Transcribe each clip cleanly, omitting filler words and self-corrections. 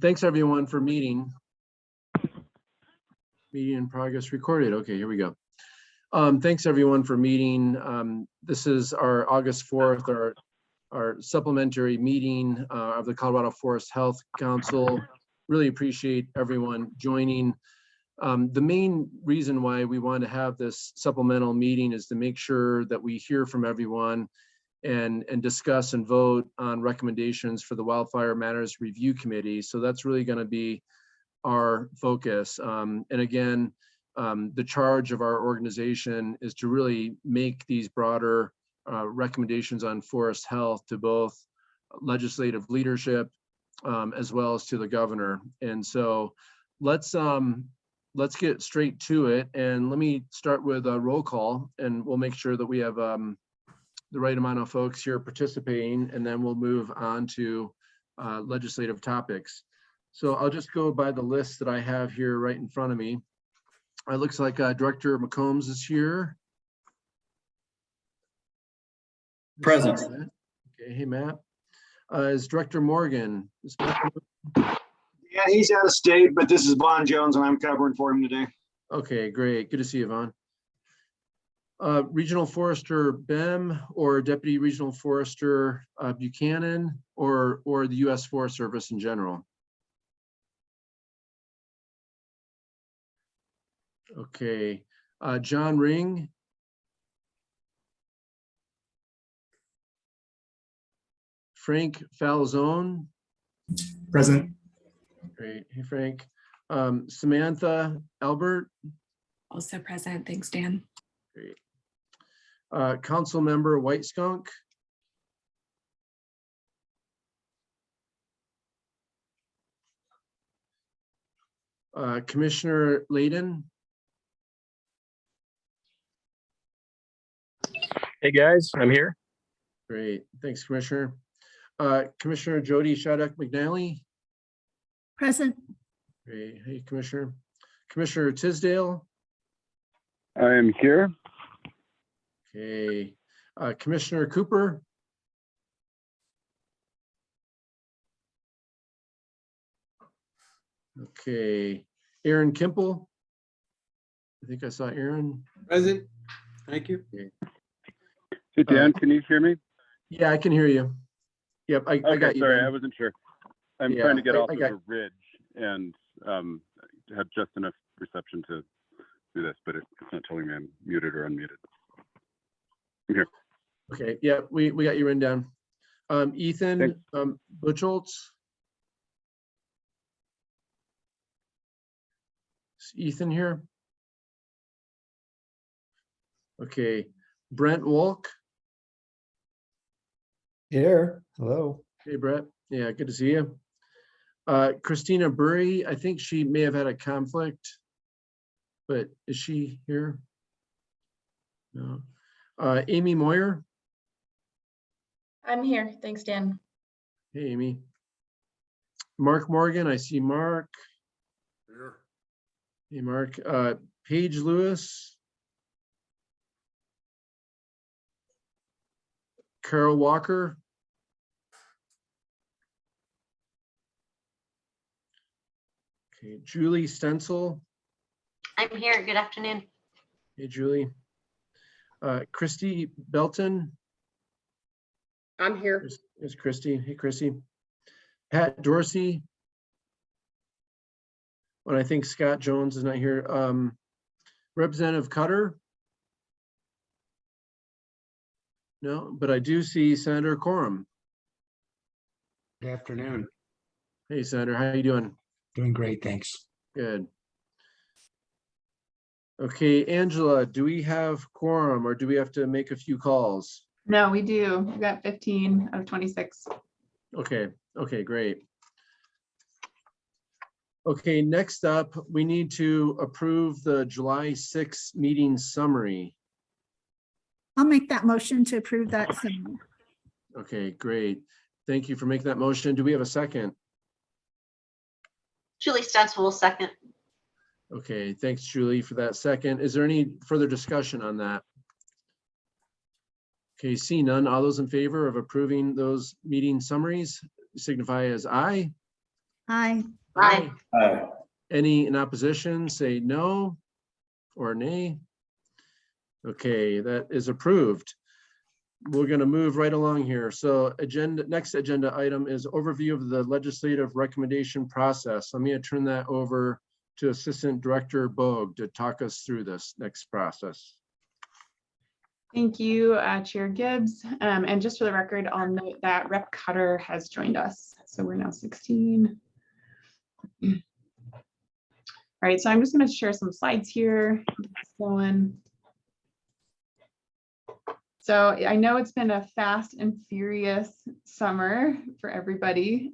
Thanks everyone for meeting. Meeting in progress recorded. Okay, here we go. Thanks everyone for meeting. This is our August 4th, our supplementary meeting of the Colorado Forest Health Council. Really appreciate everyone joining. The main reason why we want to have this supplemental meeting is to make sure that we hear from everyone and discuss and vote on recommendations for the Wildfire Matters Review Committee. So that's really going to be our focus. And again, the charge of our organization is to really make these broader recommendations on forest health to both legislative leadership as well as to the governor. And so let's get straight to it. And let me start with a roll call, and we'll make sure that we have the right amount of folks here participating, and then we'll move on to legislative topics. So I'll just go by the list that I have here right in front of me. It looks like Director McCombs is here. Present. Okay, hey Matt. Is Director Morgan? Yeah, he's out of state, but this is Vaughn Jones and I'm covering for him today. Okay, great. Good to see you, Vaughn. Regional Forester Bem or Deputy Regional Forester Buchanan or the U.S. Forest Service in general? Okay, John Ring. Frank Falzone. Present. Great. Hey, Frank. Samantha Albert. Also present. Thanks, Dan. Great. Council Member White Skunk. Commissioner Layden. Hey guys, I'm here. Great, thanks, Commissioner. Commissioner Jody Shattuck McNally. Present. Great, hey, Commissioner. Commissioner Tisdale. I am here. Okay, Commissioner Cooper. Okay, Aaron Kimple. I think I saw Aaron. Present. Thank you. Okay. Hey Dan, can you hear me? Yeah, I can hear you. Yep, I got you. Sorry, Ben. I wasn't sure. I'm Yeah, trying to get off I of got- a ridge and have just enough reception to do this, but it's not telling me I'm muted or unmuted. I'm here. Okay, yeah, we got you written down. Ethan Buchholz. Is Ethan here? Okay, Brent Wolk. Here. Hello. Hey, Brett. Yeah, good to see you. Christina Burry, I think she may have had a conflict, but is she here? No. Amy Moyer. I'm here. Thanks, Dan. Hey, Amy. Mark Morgan, I see Mark. Here. Hey, Mark. Paige Lewis. Carol Walker. Okay, Julie Stencil. I'm here. Good afternoon. Hey, Julie. Christy Belton. I'm here. There's Christy. Hey, Christy. Pat Dorsey. Well, I think Scott Jones is not here. Representative Cutter. No, but I do see Senator Quorum. Good afternoon. Hey, Senator, how you doing? Doing great, thanks. Good. Okay, Angela, do we have quorum or do we have to make a few calls? No, we do. We've got 15 of 26. Okay, great. Okay, next up, we need to approve the July 6th meeting summary. I'll make that motion to approve that summary. Okay, great. Thank you for making that motion. Do we have a second? Julie Stencil will second. Okay, thanks, Julie, for that second. Is there any further discussion on that? Okay, see none. All those in favor of approving those meeting summaries signify as aye. Aye. Aye. Any in opposition, say no or nay. Okay, that is approved. We're going to move right along here. So next agenda item is overview of the legislative recommendation process. I'm going to turn that over to Assistant Director Bogue to talk us through this next process. Thank you, Chair Gibbs. And just for the record, I'll note that Rep. Cutter has joined us. So we're now 16. All right, so I'm just going to share some slides here. So I know it's been a fast and furious summer for everybody.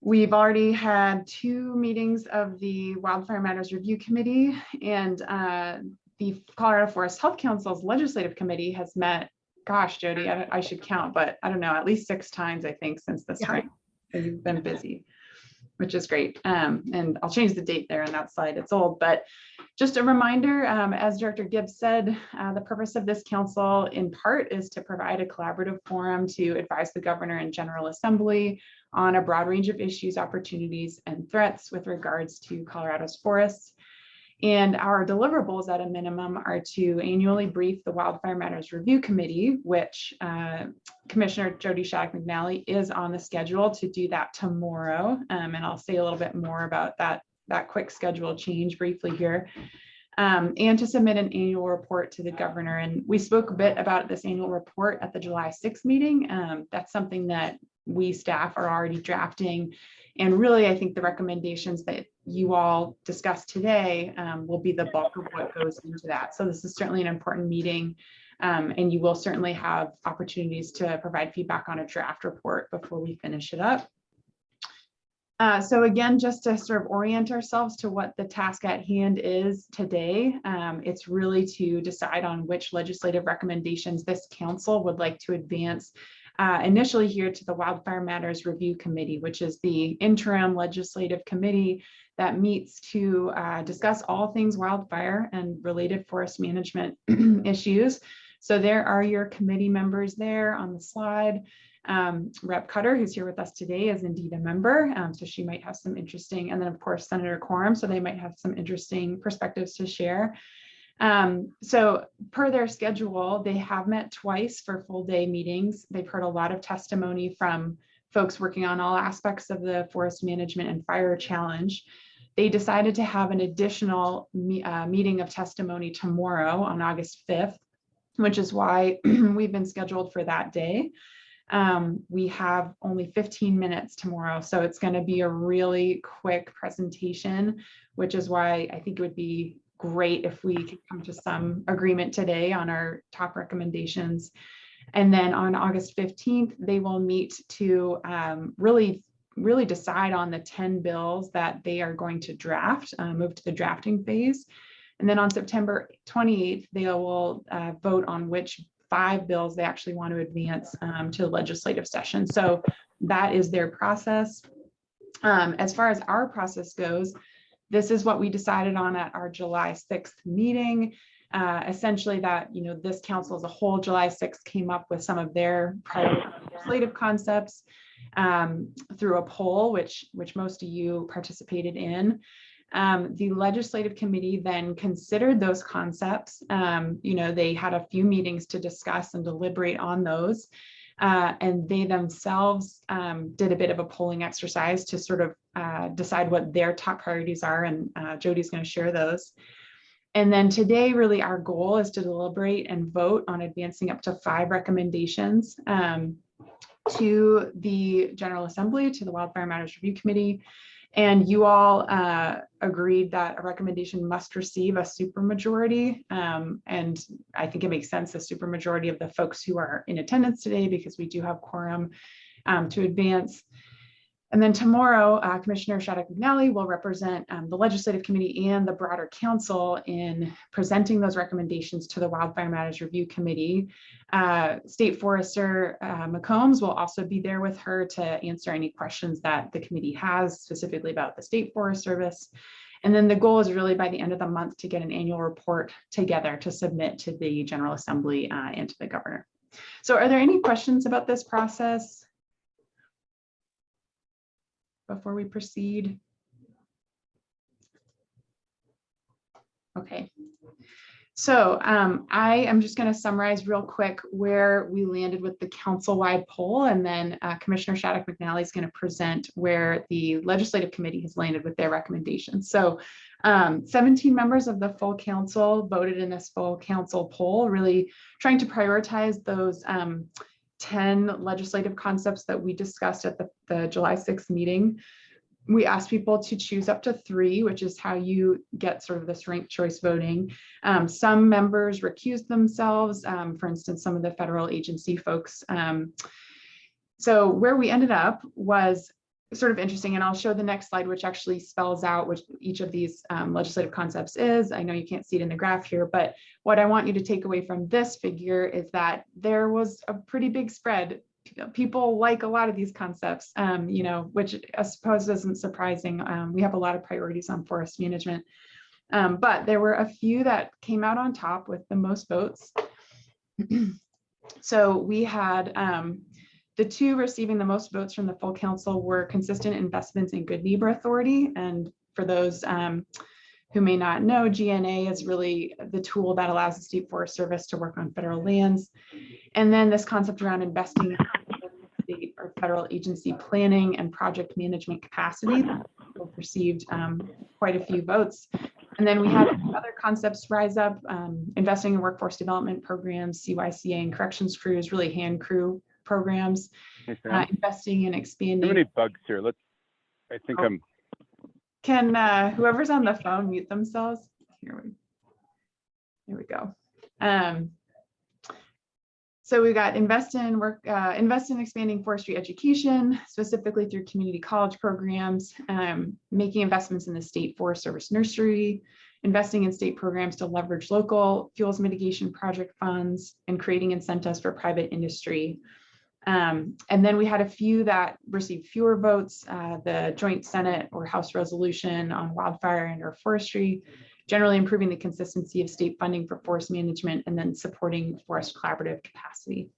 We've already had 2 meetings of the Wildfire Matters Review Committee, and the Colorado Forest Health Council's Legislative Committee has met, gosh, Jody, I should count, but I don't know, at least 6 times, I think, since the spring. You've been busy, which is great. And I'll change the date there on that slide. It's old, but just a reminder, as Director Gibbs said, the purpose of this council in part is to provide a collaborative forum to advise the governor and General Assembly on a broad range of issues, opportunities, and threats with regards to Colorado's forests. And our deliverables at a minimum are to annually brief the Wildfire Matters Review Committee, which Commissioner Jody Shattuck McNally is on the schedule to do that tomorrow. And I'll say a little bit more about that quick schedule change briefly here. And to submit an annual report to the governor. And we spoke a bit about this annual report at the July 6th meeting. That's something that we staff are already drafting. And really, I think the recommendations that you all discussed today will be the bulk of what goes into that. So this is certainly an important meeting, and you will certainly have opportunities to provide feedback on a draft report before we finish it up. So again, just to sort of orient ourselves to what the task at hand is today, it's really to decide on which legislative recommendations this council would like to advance initially here to the Wildfire Matters Review Committee, which is the interim legislative committee that meets to discuss all things wildfire and related forest management issues. So there are your committee members there on the slide. Rep. Cutter, who's here with us today, is indeed a member, so she might have some interesting, and then of course Senator Quorum, so they might have some interesting perspectives to share. So per their schedule, they have met twice for full day meetings. They've heard a lot of testimony from folks working on all aspects of the forest management and fire challenge. They decided to have an additional meeting of testimony tomorrow on August 5th, which is why we've been scheduled for that day. We have only 15 minutes tomorrow, so it's going to be a really quick presentation, which is why I think it would be great if we could come to some agreement today on our top recommendations. And then on August 15th, they will meet to really decide on the 10 bills that they are going to draft, move to the drafting phase. And then on September 28th, they will vote on which 5 bills they actually want to advance to the legislative session. So that is their process. As far as our process goes, this is what we decided on at our July 6th meeting. Essentially that, this council as a whole, July 6th, came up with some of their prior legislative concepts through a poll, which most of you participated in. The legislative committee then considered those concepts. They had a few meetings to discuss and deliberate on those. And they themselves did a bit of a polling exercise to sort of decide what their top priorities are. And Jody's going to share those. And then today, really, our goal is to deliberate and vote on advancing up to 5 recommendations to the General Assembly, to the Wildfire Matters Review Committee. And you all agreed that a recommendation must receive a supermajority. And I think it makes sense, a supermajority of the folks who are in attendance today, because we do have quorum to advance. And then tomorrow, Commissioner Shattuck McNally will represent the Legislative Committee and the broader council in presenting those recommendations to the Wildfire Matters Review Committee. State Forester McCombs will also be there with her to answer any questions that the committee has specifically about the State Forest Service. And then the goal is really by the end of the month to get an annual report together to submit to the General Assembly and to the governor. So are there any questions about this process? before we proceed? Okay. So I am just going to summarize real quick where we landed with the council-wide poll, and then Commissioner Shattuck McNally is going to present where the legislative committee has landed with their recommendations. So 17 members of the full council voted in this full council poll, really trying to prioritize those 10 legislative concepts that we discussed at the July 6th meeting. We asked people to choose up to 3, which is how you get sort of this ranked choice voting. Some members recused themselves, for instance, some of the federal agency folks. So where we ended up was sort of interesting, and I'll show the next slide, which actually spells out which each of these legislative concepts is. I know you can't see it in the graph here, but what I want you to take away from this figure is that there was a pretty big spread. People like a lot of these concepts, you know, which I suppose isn't surprising. We have a lot of priorities on forest management, but there were a few that came out on top with the most votes. So we had the 2 receiving the most votes from the full council were consistent investments in Good Neighbor Authority. And for those who may not know, GNA is really the tool that allows the State Forest Service to work on federal lands. And then this concept around investing in state or federal agency planning and project management capacity received quite a few votes. And then we had other concepts rise up, investing in workforce development programs, CYCA and corrections crews, really hand crew programs, Hey, Sam, investing in too expanding. many bugs here. I think I'm. Can whoever's on the phone mute themselves? Here we go. So we got invest in expanding forestry education, specifically through community college programs, making investments in the State Forest Service nursery, investing in state programs to leverage local fuels mitigation project funds, and creating incentives for private industry. And then we had a few that received fewer votes, the joint Senate or House resolution on wildfire and or forestry, generally improving the consistency of state funding for forest management, and then supporting forest collaborative capacity.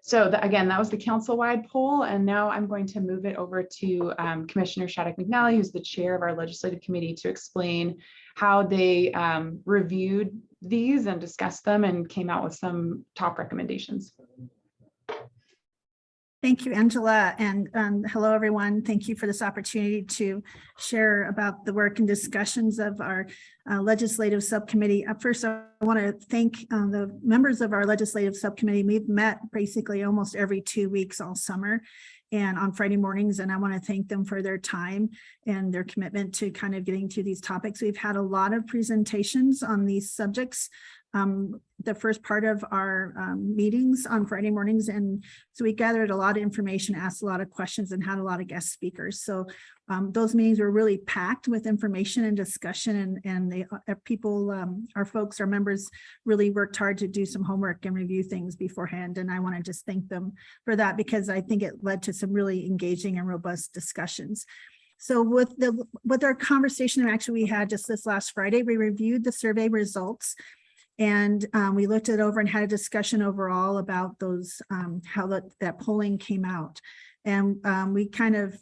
So again, that was the council-wide poll. And now I'm going to move it over to Commissioner Shattuck McNally, who's the chair of our legislative committee, to explain how they reviewed these and discussed them and came out with some top recommendations. Thank you, Angela, and hello, everyone. Thank you for this opportunity to share about the work and discussions of our legislative subcommittee. First, I want to thank the members of our legislative subcommittee. We've met basically almost every 2 weeks all summer and on Friday mornings, and I want to thank them for their time and their commitment to kind of getting to these topics. We've had a lot of presentations on these subjects. The first part of our meetings on Friday mornings. And so we gathered a lot of information, asked a lot of questions, and had a lot of guest speakers. So those meetings were really packed with information and discussion, and they people, our folks, our members really worked hard to do some homework and review things beforehand. And I want to just thank them for that, because I think it led to some really engaging and robust discussions. So with our conversation, actually we had just this last Friday, we reviewed the survey results. And we looked it over and had a discussion overall about those, how that polling came out. And we kind of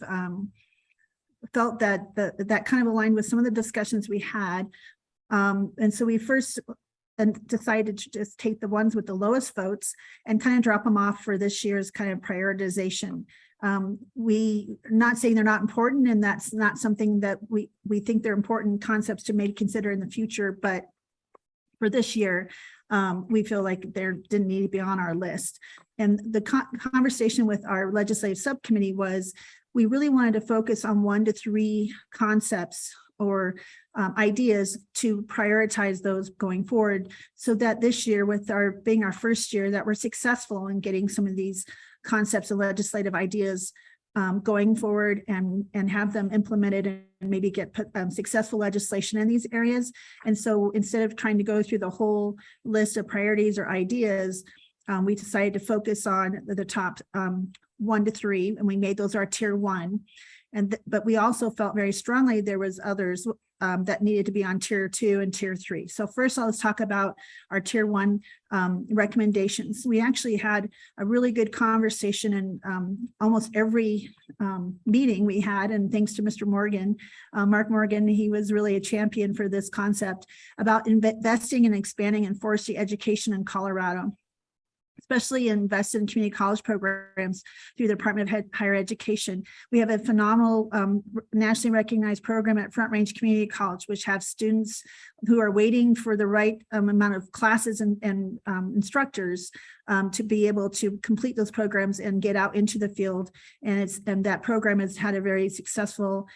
felt that that kind of aligned with some of the discussions we had. And so we first decided to just take the ones with the lowest votes and kind of drop them off for this year's kind of prioritization. We not saying they're not important, and that's not something that we think they're important concepts to maybe consider in the future, but for this year, we feel like they didn't need to be on our list. And the conversation with our legislative subcommittee was, we really wanted to focus on 1 to 3 concepts or ideas to prioritize those going forward, so that this year, with our being our first year, that we're successful in getting some of these concepts and legislative ideas going forward and have them implemented and maybe get successful legislation in these areas. And so instead of trying to go through the whole list of priorities or ideas, we decided to focus on the top 1 to 3, and we made those our tier 1. But we also felt very strongly there was others that needed to be on tier 2 and tier 3. So first, let's talk about our tier 1 recommendations. We actually had a really good conversation in almost every meeting we had, and thanks to Mr. Morgan, Mark Morgan, he was really a champion for this concept about investing and expanding in forestry education in Colorado, especially invested in community college programs through the Department of Higher Education. We have a phenomenal nationally recognized program at Front Range Community College, which have students who are waiting for the right amount of classes and instructors to be able to complete those programs and get out into the field. And that program has had a very successful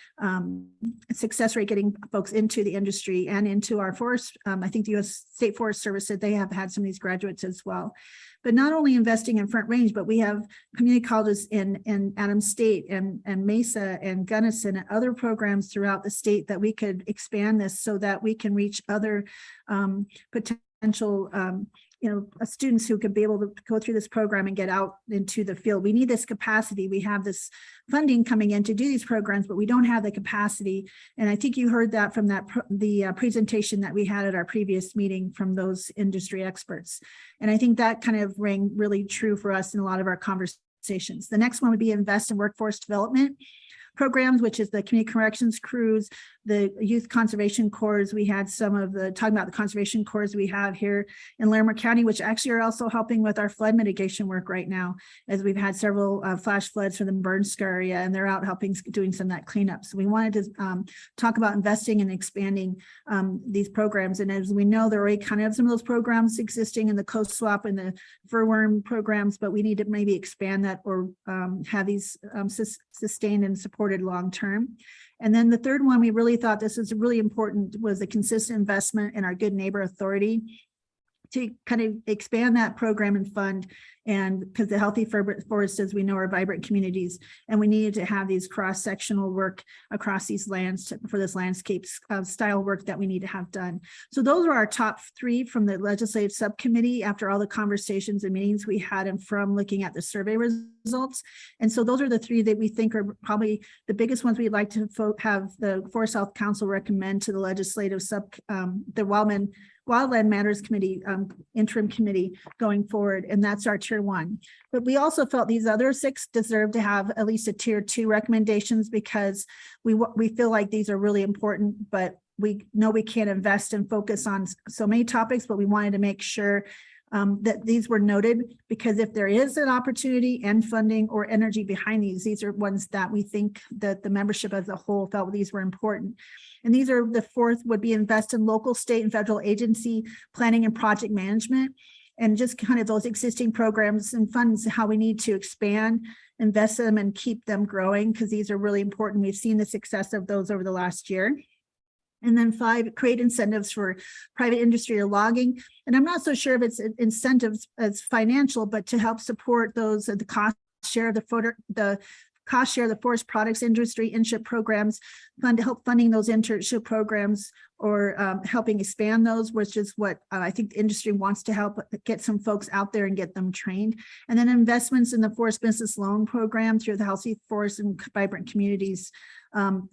success rate getting folks into the industry and into our forest. I think the U.S. State Forest Service said they have had some of these graduates as well. But not only investing in Front Range, but we have community colleges in Adams State and Mesa and Gunnison and other programs throughout the state that we could expand this so that we can reach other potential students who could be able to go through this program and get out into the field. We need this capacity. We have this funding coming in to do these programs, but we don't have the capacity. And I think you heard that from the presentation that we had at our previous meeting from those industry experts. And I think that kind of rang really true for us in a lot of our conversations. The next one would be invest in workforce development programs, which is the community corrections crews, the youth conservation corps. We had some of the talking about the conservation corps we have here in Larimer County, which actually are also helping with our flood mitigation work right now, as we've had several flash floods from the burn scar area, and they're out helping doing some of that cleanup. So we wanted to talk about investing and expanding these programs. And as we know, there are already kind of some of those programs existing in the coast swap and the furworm programs, but we need to maybe expand that or have these sustained and supported long term. And then the third one, we really thought this is really important, was a consistent investment in our Good Neighbor Authority to kind of expand that program and fund. And because the healthy forests, as we know, are vibrant communities, and we needed to have these cross-sectional work across these lands for this landscape style work that we need to have done. So those are our top 3 from the legislative subcommittee after all the conversations and meetings we had and from looking at the survey results. And so those are the 3 that we think are probably the biggest ones we'd like to have the Forest Health Council recommend to the legislative the Wildland Matters Committee, interim committee going forward, and that's our tier 1. But we also felt these other 6 deserve to have at least a tier 2 recommendations, because we feel like these are really important, but we know we can't invest and focus on so many topics, but we wanted to make sure that these were noted, because if there is an opportunity and funding or energy behind these are ones that we think that the membership as a whole felt these were important. And these are the 4th would be invest in local, state, and federal agency planning and project management, and just kind of those existing programs and funds, how we need to expand, invest in them, and keep them growing, because these are really important. We've seen the success of those over the last year. And then 5, create incentives for private industry or logging. And I'm not so sure if it's incentives as financial, but to help support those at the cost share of the forest products industry internship programs, funding those internship programs, or helping expand those, which is what I think the industry wants to help get some folks out there and get them trained. And then investments in the Forest Business Loan Program through the Healthy Forest and Vibrant Communities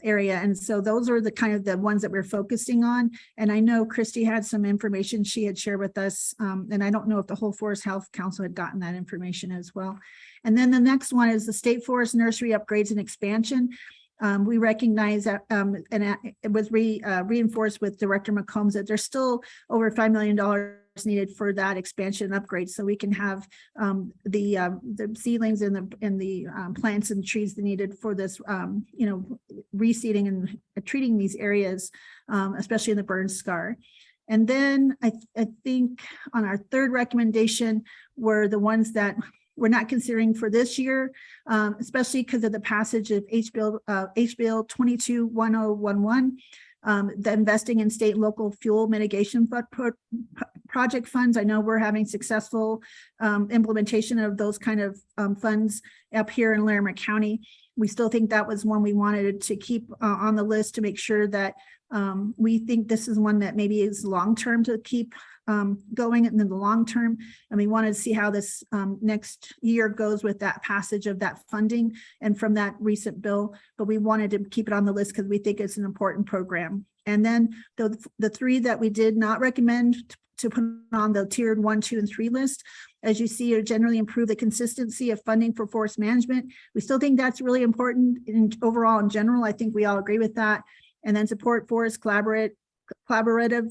area. And so those are the kind of the ones that we're focusing on. And I know Christy had some information she had shared with us, and I don't know if the whole Forest Health Council had gotten that information as well. And then the next one is the State Forest Nursery upgrades and expansion. We recognize that, and it was reinforced with Director McCombs, that there's still over $5 million needed for that expansion and upgrade, so we can have the seedlings and the plants and trees that needed for this, reseeding and treating these areas, especially in the burn scar. And then I think on our 3rd recommendation were the ones that we're not considering for this year, especially because of the passage of HB 221011, the investing in state and local fuel mitigation project funds. I know we're having successful implementation of those kind of funds up here in Larimer County. We still think that was one we wanted to keep on the list to make sure that we think this is one that maybe is long-term to keep going in the long term. And we want to see how this next year goes with that passage of that funding and from that recent bill. But we wanted to keep it on the list because we think it's an important program. And then the three that we did not recommend to put on the tiered 1, 2, and 3 list, as you see, are generally improve the consistency of funding for forest management. We still think that's really important overall in general. I think we all agree with that. And then support forest collaborative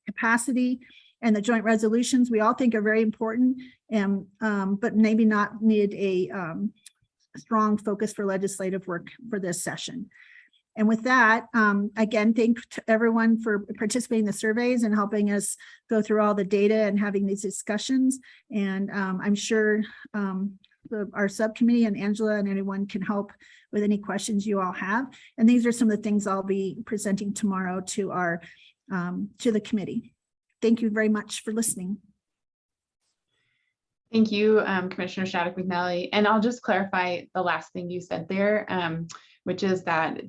capacity and the joint resolutions we all think are very important, and but maybe not need a strong focus for legislative work for this session. And with that, again, thank everyone for participating in the surveys and helping us go through all the data and having these discussions. And I'm sure our subcommittee and Angela and anyone can help with any questions you all have. And these are some of the things I'll be presenting tomorrow to our to the committee. Thank you very much for listening. Thank you, Commissioner Shattuck McNally. And I'll just clarify the last thing you said there, which is that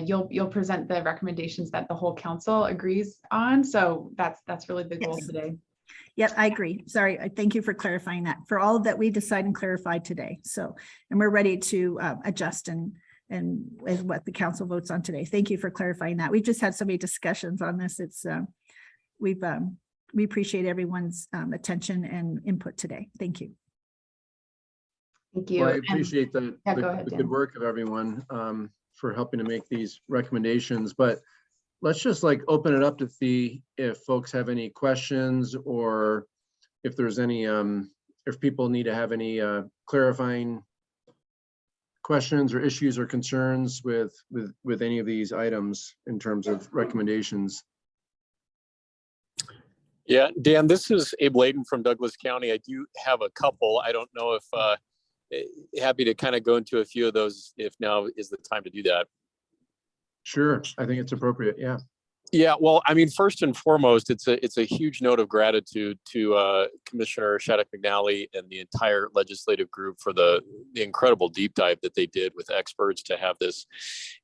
you'll present the recommendations that the whole council agrees on. So that's really the goal today. Yep, I agree. Sorry, I thank you for clarifying that for all that we decide and clarify today. So, and we're ready to adjust and as what the council votes on today. Thank you for clarifying that. We've just had so many discussions on this. It's we appreciate everyone's attention and input today. Thank you. Thank you. Well, I appreciate the ahead, good work of everyone for helping to make these recommendations. But let's just like open it up to see if folks have any questions, or if there's any if people need to have any clarifying questions or issues or concerns with any of these items in terms of recommendations. Yeah, Dan, this is Abe Layden from Douglas County. I do have a couple. I don't know if happy to kind of go into a few of those if now is the time to do that. Sure, I think it's appropriate. Yeah. Yeah, well, I mean, first and foremost, it's a huge note of gratitude to Commissioner Shattuck McNally and the entire legislative group for the incredible deep dive that they did with experts to have this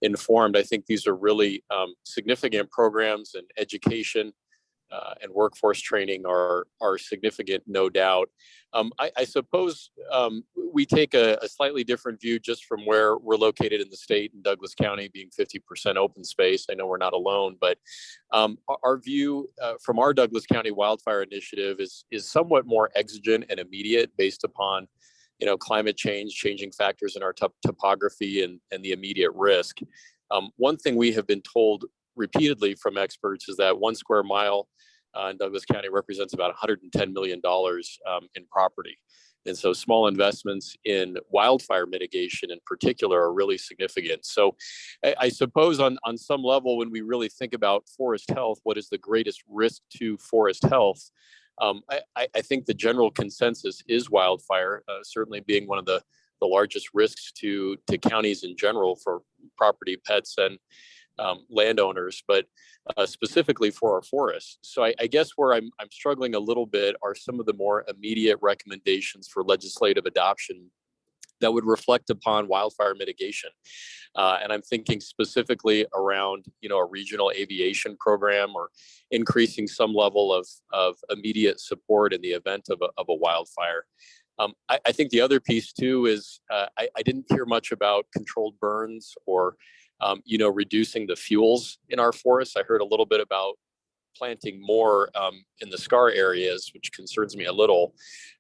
informed. I think these are really significant programs, and education and workforce training are significant, no doubt. I suppose we take a slightly different view just from where we're located in the state, in Douglas County being 50% open space. I know we're not alone, but our view from our Douglas County Wildfire Initiative is somewhat more exigent and immediate, based upon climate change, changing factors in our topography and the immediate risk. One thing we have been told repeatedly from experts is that 1 square mile in Douglas County represents about $110 million in property. And so small investments in wildfire mitigation in particular are really significant. So I suppose on some level, when we really think about forest health, what is the greatest risk to forest health? I think the general consensus is wildfire, certainly being one of the largest risks to counties in general for property, pets, and landowners, but specifically for our forests. So I guess where I'm struggling a little bit are some of the more immediate recommendations for legislative adoption that would reflect upon wildfire mitigation. And I'm thinking specifically around, a regional aviation program, or increasing some level of immediate support in the event of a wildfire. I think the other piece too is I didn't hear much about controlled burns or reducing the fuels in our forests. I heard a little bit about planting more in the scar areas, which concerns me a little.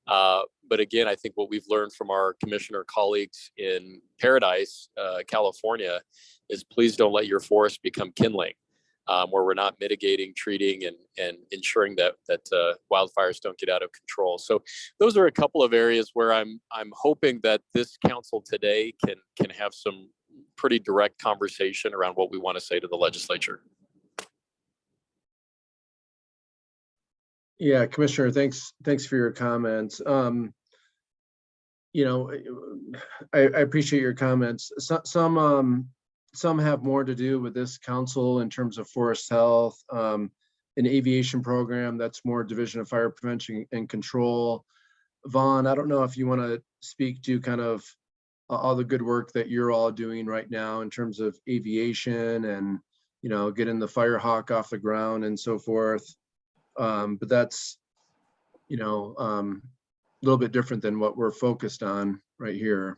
But again, I think what we've learned from our commissioner colleagues in Paradise, California, is please don't let your forest become kindling, where we're not mitigating, treating, and ensuring that wildfires don't get out of control. So those are a couple of areas where I'm hoping that this council today can have some pretty direct conversation around what we want to say to the legislature. Yeah, Commissioner, thanks for your comments. I appreciate your comments. Some have more to do with this council in terms of forest health, an aviation program that's more Division of Fire Prevention and Control. Vaughn, I don't know if you want to speak to kind of all the good work that you're all doing right now in terms of aviation and, getting the Firehawk off the ground and so forth. But that's a little bit different than what we're focused on right here.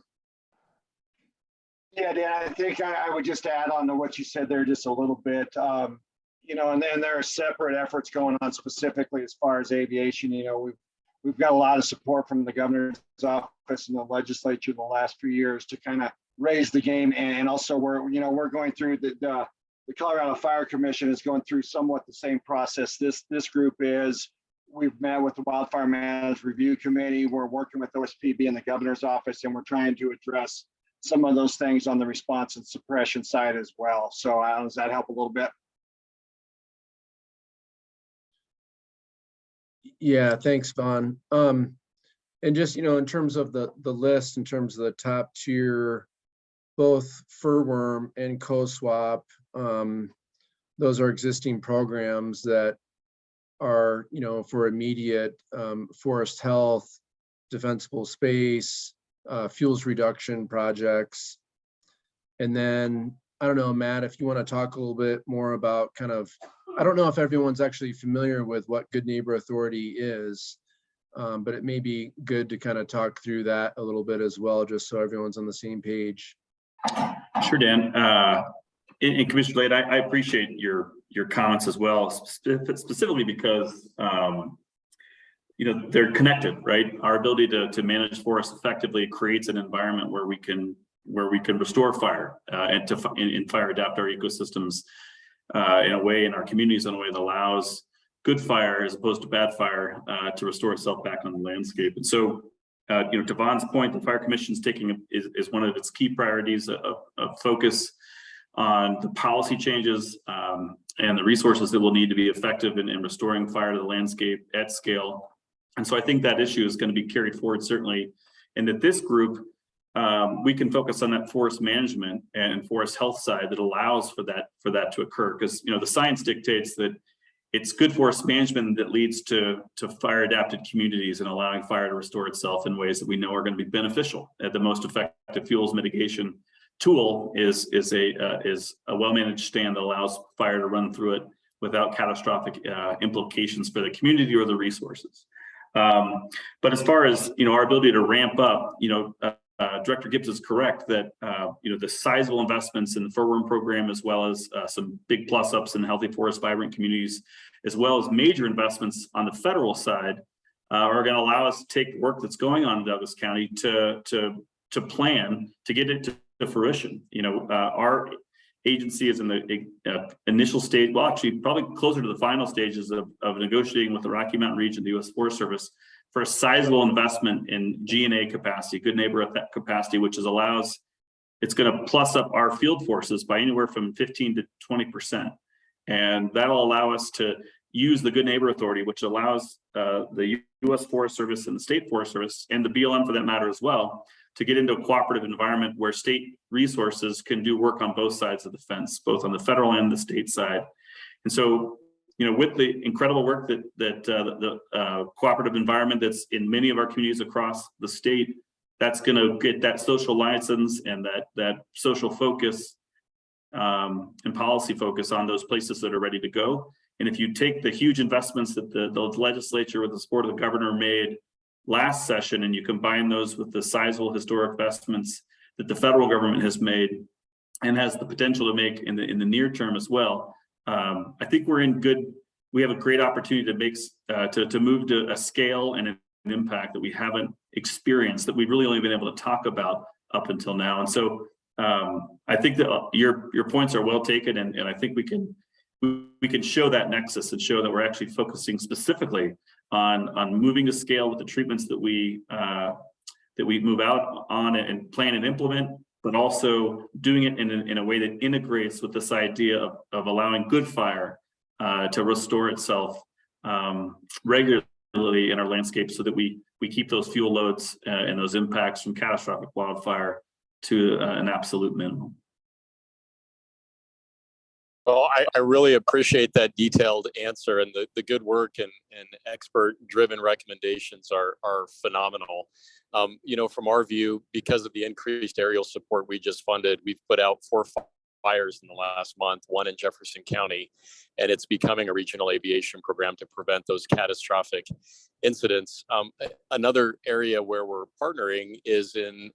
Yeah, Dan, I think I would just add on to what you said there just a little bit. And then there are separate efforts going on specifically as far as aviation. We've got a lot of support from the governor's office and the legislature in the last few years to kind of raise the game. And also we're going through the Colorado Fire Commission is going through somewhat the same process. This group is. We've met with the Wildfire Management Review Committee. We're working with OSPB and the governor's office, and we're trying to address some of those things on the response and suppression side as well. So does that help a little bit? Yeah, thanks, Vaughn. And just, in terms of the list, in terms of the top tier, both furworm and COSWAP, those are existing programs that are, for immediate forest health, defensible space, fuels reduction projects. And then, I don't know, Matt, if you want to talk a little bit more about I don't know if everyone's actually familiar with what Good Neighbor Authority is, but it may be good to kind of talk through that a little bit as well, just so everyone's on the same page. Sure, Dan. And Commissioner Glade, I appreciate your comments as well, specifically because they're connected, right? Our ability to manage forests effectively creates an environment where we can restore fire and fire adapt our ecosystems in a way, in our communities, in a way that allows good fire as opposed to bad fire to restore itself back on the landscape. And so, to Vaughn's point, the Fire Commission is one of its key priorities of focus on the policy changes and the resources that will need to be effective in restoring fire to the landscape at scale. And so I think that issue is going to be carried forward, certainly, and that this group, we can focus on that forest management and forest health side that allows for that to occur. Because the science dictates that it's good forest management that leads to fire adapted communities and allowing fire to restore itself in ways that we know are going to be beneficial. The most effective fuels mitigation tool is a well-managed stand that allows fire to run through it without catastrophic implications for the community or the resources. But as far as our ability to ramp up, Director Gibbs is correct that the sizable investments in the furworm program, as well as some big plus ups in healthy forest vibrant communities, as well as major investments on the federal side, are going to allow us to take work that's going on in Douglas County to plan to get it to fruition. Our agency is in the initial stage, well, actually probably closer to the final stages of negotiating with the Rocky Mountain region, the U.S. Forest Service, for a sizable investment in G&A capacity, good neighbor capacity, which it's going to plus up our field forces by anywhere from 15 to 20%. And that'll allow us to use the Good Neighbor Authority, which allows the U.S. Forest Service and the State Forest Service, and the BLM for that matter as well, to get into a cooperative environment where state resources can do work on both sides of the fence, both on the federal and the state side. And so, with the incredible work that the cooperative environment that's in many of our communities across the state, that's going to get that social license and that social focus and policy focus on those places that are ready to go. And if you take the huge investments that the legislature with the support of the governor made last session, and you combine those with the sizable historic investments that the federal government has made and has the potential to make in the near term as well, I think we have a great opportunity to make to move to a scale and an impact that we haven't experienced, that we've really only been able to talk about up until now. And so I think that your points are well taken, and I think we can show that nexus and show that we're actually focusing specifically on moving to scale with the treatments that we move out on and plan and implement, but also doing it in a way that integrates with this idea of allowing good fire to restore itself regularly in our landscape, so that we keep those fuel loads and those impacts from catastrophic wildfire to an absolute minimum. Well, I really appreciate that detailed answer, and the good work and expert-driven recommendations are phenomenal. From our view, because of the increased aerial support we just funded, we've put out 4 fires in the last month, one in Jefferson County, and it's becoming a regional aviation program to prevent those catastrophic incidents. Another area where we're partnering is in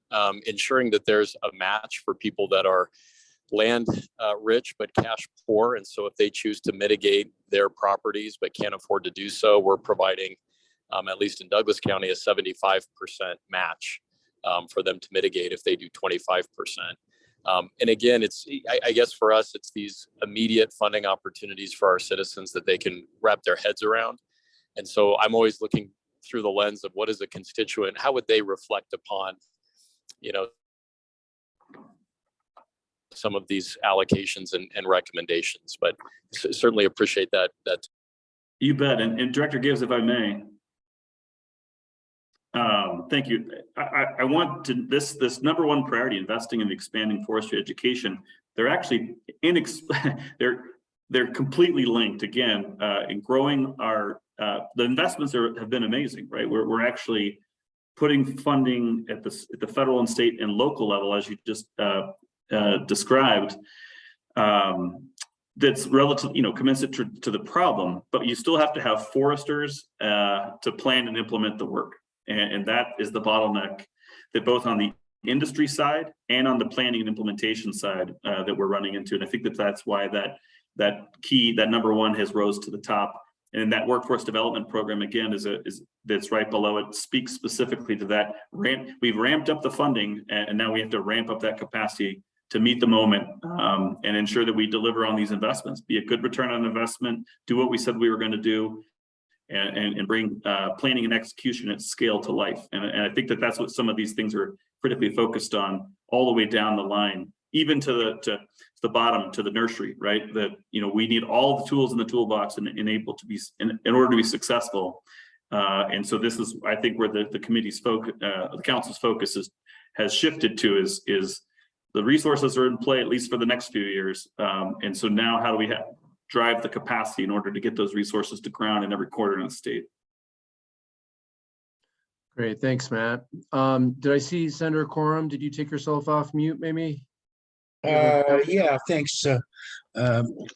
ensuring that there's a match for people that are land rich but cash poor. And so if they choose to mitigate their properties but can't afford to do so, we're providing, at least in Douglas County, a 75% match for them to mitigate if they do 25%. And again, I guess for us, it's these immediate funding opportunities for our citizens that they can wrap their heads around. And so I'm always looking through the lens of what is a constituent, how would they reflect upon, some of these allocations and recommendations, but certainly appreciate that. You bet. And Director Gibbs, if I may. Thank you. I want to, this number one priority, investing in expanding forestry education, they're actually they're completely linked again, in growing our, the investments have been amazing, right? We're actually putting funding at the federal and state and local level, as you just described, that's relative, commensurate to the problem, but you still have to have foresters to plan and implement the work. And that is the bottleneck that both on the industry side and on the planning and implementation side that we're running into. And I think that's why that number one has rose to the top. And that workforce development program, again, is that's right below it, speaks specifically to that. We've ramped up the funding, and now we have to ramp up that capacity to meet the moment and ensure that we deliver on these investments, be a good return on investment, do what we said we were going to do, and bring planning and execution at scale to life. And I think that's what some of these things are critically focused on, all the way down the line, even to the bottom, to the nursery, right? That we need all the tools in the toolbox and enable to be in order to be successful. And so this is, I think, where the committee's focus, the council's focus has shifted to is the resources are in play, at least for the next few years. And so now how do we drive the capacity in order to get those resources to ground in every quarter in the state? Great, thanks, Matt. Did I see Senator Quorum? Did you take yourself off mute, maybe? Yeah, thanks.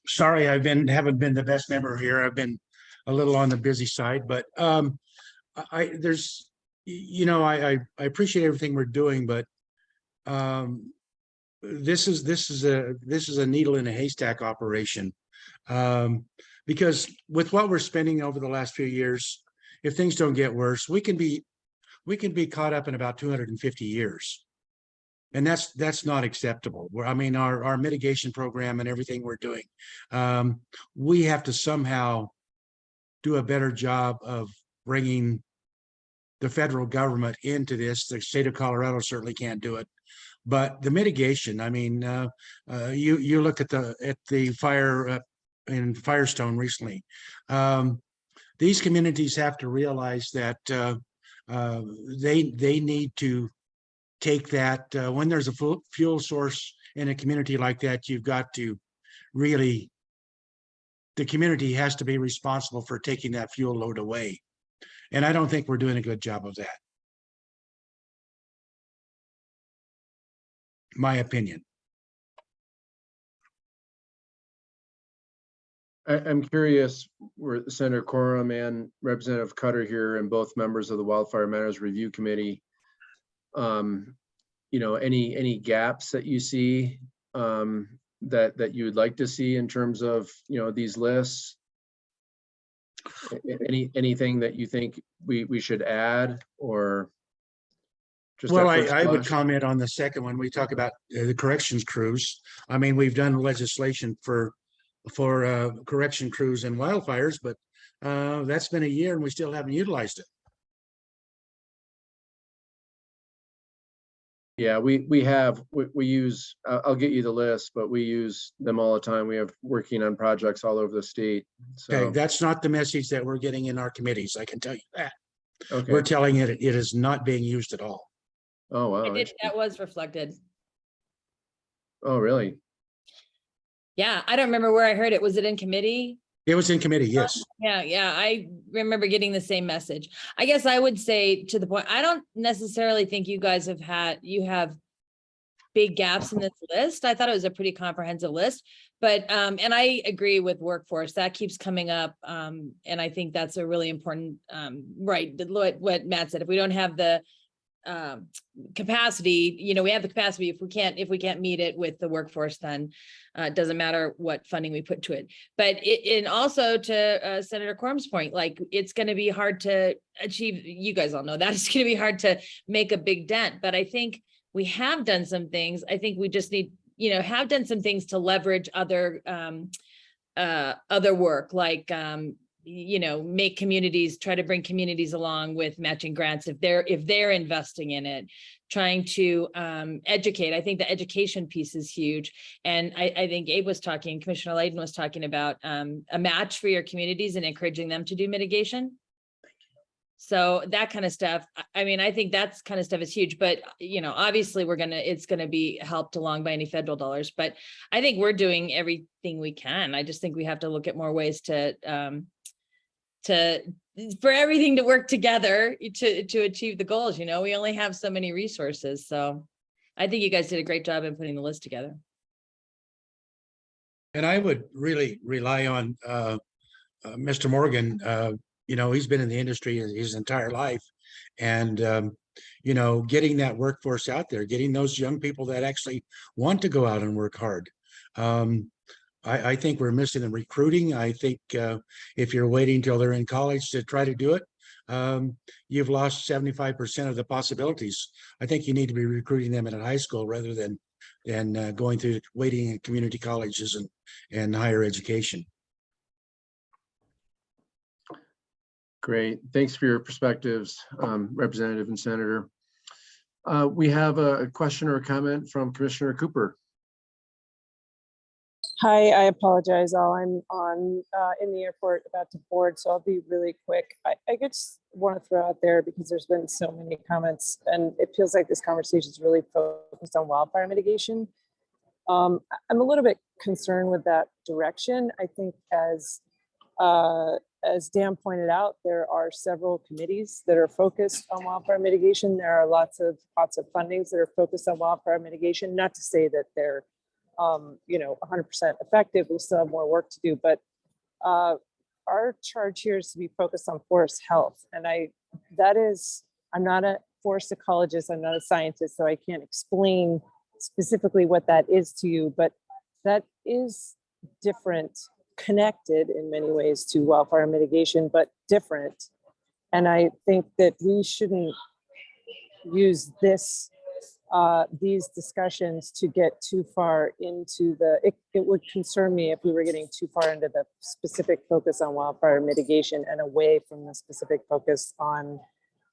Sorry, haven't been the best member here. I've been a little on the busy side, but I appreciate everything we're doing, but this is a needle in a haystack operation, because with what we're spending over the last few years, if things don't get worse, we can be caught up in about 250 years. And that's not acceptable. Our mitigation program and everything we're doing, we have to somehow do a better job of bringing the federal government into this. The state of Colorado certainly can't do it, but the mitigation. You look at the fire in Firestone recently. These communities have to realize that they need to take that when there's a fuel source in a community like that, you've got to really, the community has to be responsible for taking that fuel load away. And I don't think we're doing a good job of that. My opinion. I'm curious, we're Senator Quorum and Representative Cutter here, and both members of the Wildfire Matters Review Committee. Any gaps that you see that you would like to see in terms of these lists? Anything that you think we should add, or just? Well, I would comment on the second one. We talk about the corrections crews. We've done legislation for correction crews and wildfires, but that's been a year and we still haven't utilized it. Yeah, we use, I'll get you the list, but we use them all the time. We have working on projects all over the state. So Okay, that's not the message that we're getting in our committees. I can tell you that. okay. We're telling it is not being used at all. Oh, wow. That was reflected. Oh, really? Yeah, I don't remember where I heard it. Was it in committee? It was in committee, yes. Yeah, I remember getting the same message. I guess I would say, to the point, I don't necessarily think you guys have big gaps in this list. I thought it was a pretty comprehensive list, but, and I agree with workforce, that keeps coming up. And I think that's a really important, right, what Matt said, if we don't have the capacity, you know, we have the capacity, if we can't meet it with the workforce, then it doesn't matter what funding we put to it. But and also to Senator Quorum's point, like, it's going to be hard to achieve, you guys all know that it's going to be hard to make a big dent, but I think we have done some things. I think we just need, you know, have done some things to leverage other work, like you know, make communities, try to bring communities along with matching grants if they're investing in it, trying to educate. I think the education piece is huge. And I think Abe was talking, Commissioner Layden was talking about a match for your communities and encouraging them to do mitigation. So that kind of stuff, I mean, I think that's kind of stuff is huge, but, you know, obviously it's going to be helped along by any federal dollars, but I think we're doing everything we can. I just think we have to look at more ways for everything to work together to achieve the goals. You know, we only have so many resources. So I think you guys did a great job in putting the list together. And I would really rely on Mr. Morgan. You know, he's been in the industry his entire life, and you know, getting that workforce out there, getting those young people that actually want to go out and work hard. I think we're missing in recruiting. I think if you're waiting till they're in college to try to do it, you've lost 75% of the possibilities. I think you need to be recruiting them in high school rather than going through waiting in community colleges and higher education. Great. Thanks for your perspectives, Representative and Senator. We have a question or a comment from Commissioner Cooper. Hi, I apologize. I'm on in the airport about to board, so I'll be really quick. I just want to throw out there, because there's been so many comments and it feels like this conversation is really focused on wildfire mitigation. I'm a little bit concerned with that direction. I think as Dan pointed out, there are several committees that are focused on wildfire mitigation. There are lots of fundings that are focused on wildfire mitigation. Not to say that they're you know, 100% effective. We still have more work to do, but our charge here is to be focused on forest health. And I'm not a forest ecologist, I'm not a scientist, so I can't explain specifically what that is to you, but that is different, connected in many ways to wildfire mitigation, but different. And I think that we shouldn't use these discussions to get too far into it would concern me if we were getting too far into the specific focus on wildfire mitigation and away from the specific focus on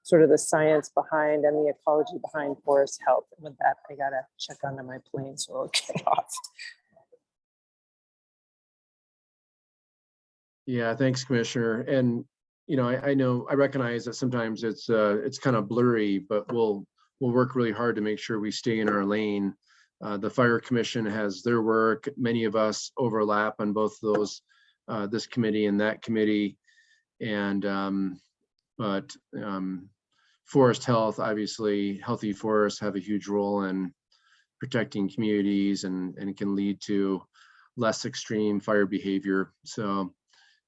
sort of the science behind and the ecology behind forest health. And with that, I gotta check onto my plane, so I'll get off. Yeah, thanks, Commissioner. And, you know, I recognize that sometimes it's kind of blurry, but we'll work really hard to make sure we stay in our lane. The Fire Commission has their work. Many of us overlap on both of those, this committee and that committee. And, but forest health, obviously, healthy forests have a huge role in protecting communities and it can lead to less extreme fire behavior. So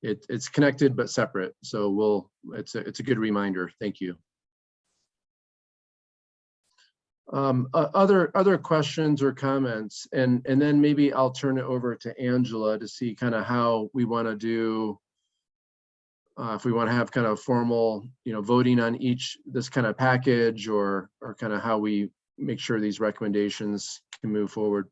it's connected but separate. So it's a good reminder. Thank you. Other questions or comments, and then maybe I'll turn it over to Angela to see kind of how we want to do, if we want to have kind of formal, you know, voting on this kind of package, or kind of how we make sure these recommendations can move forward.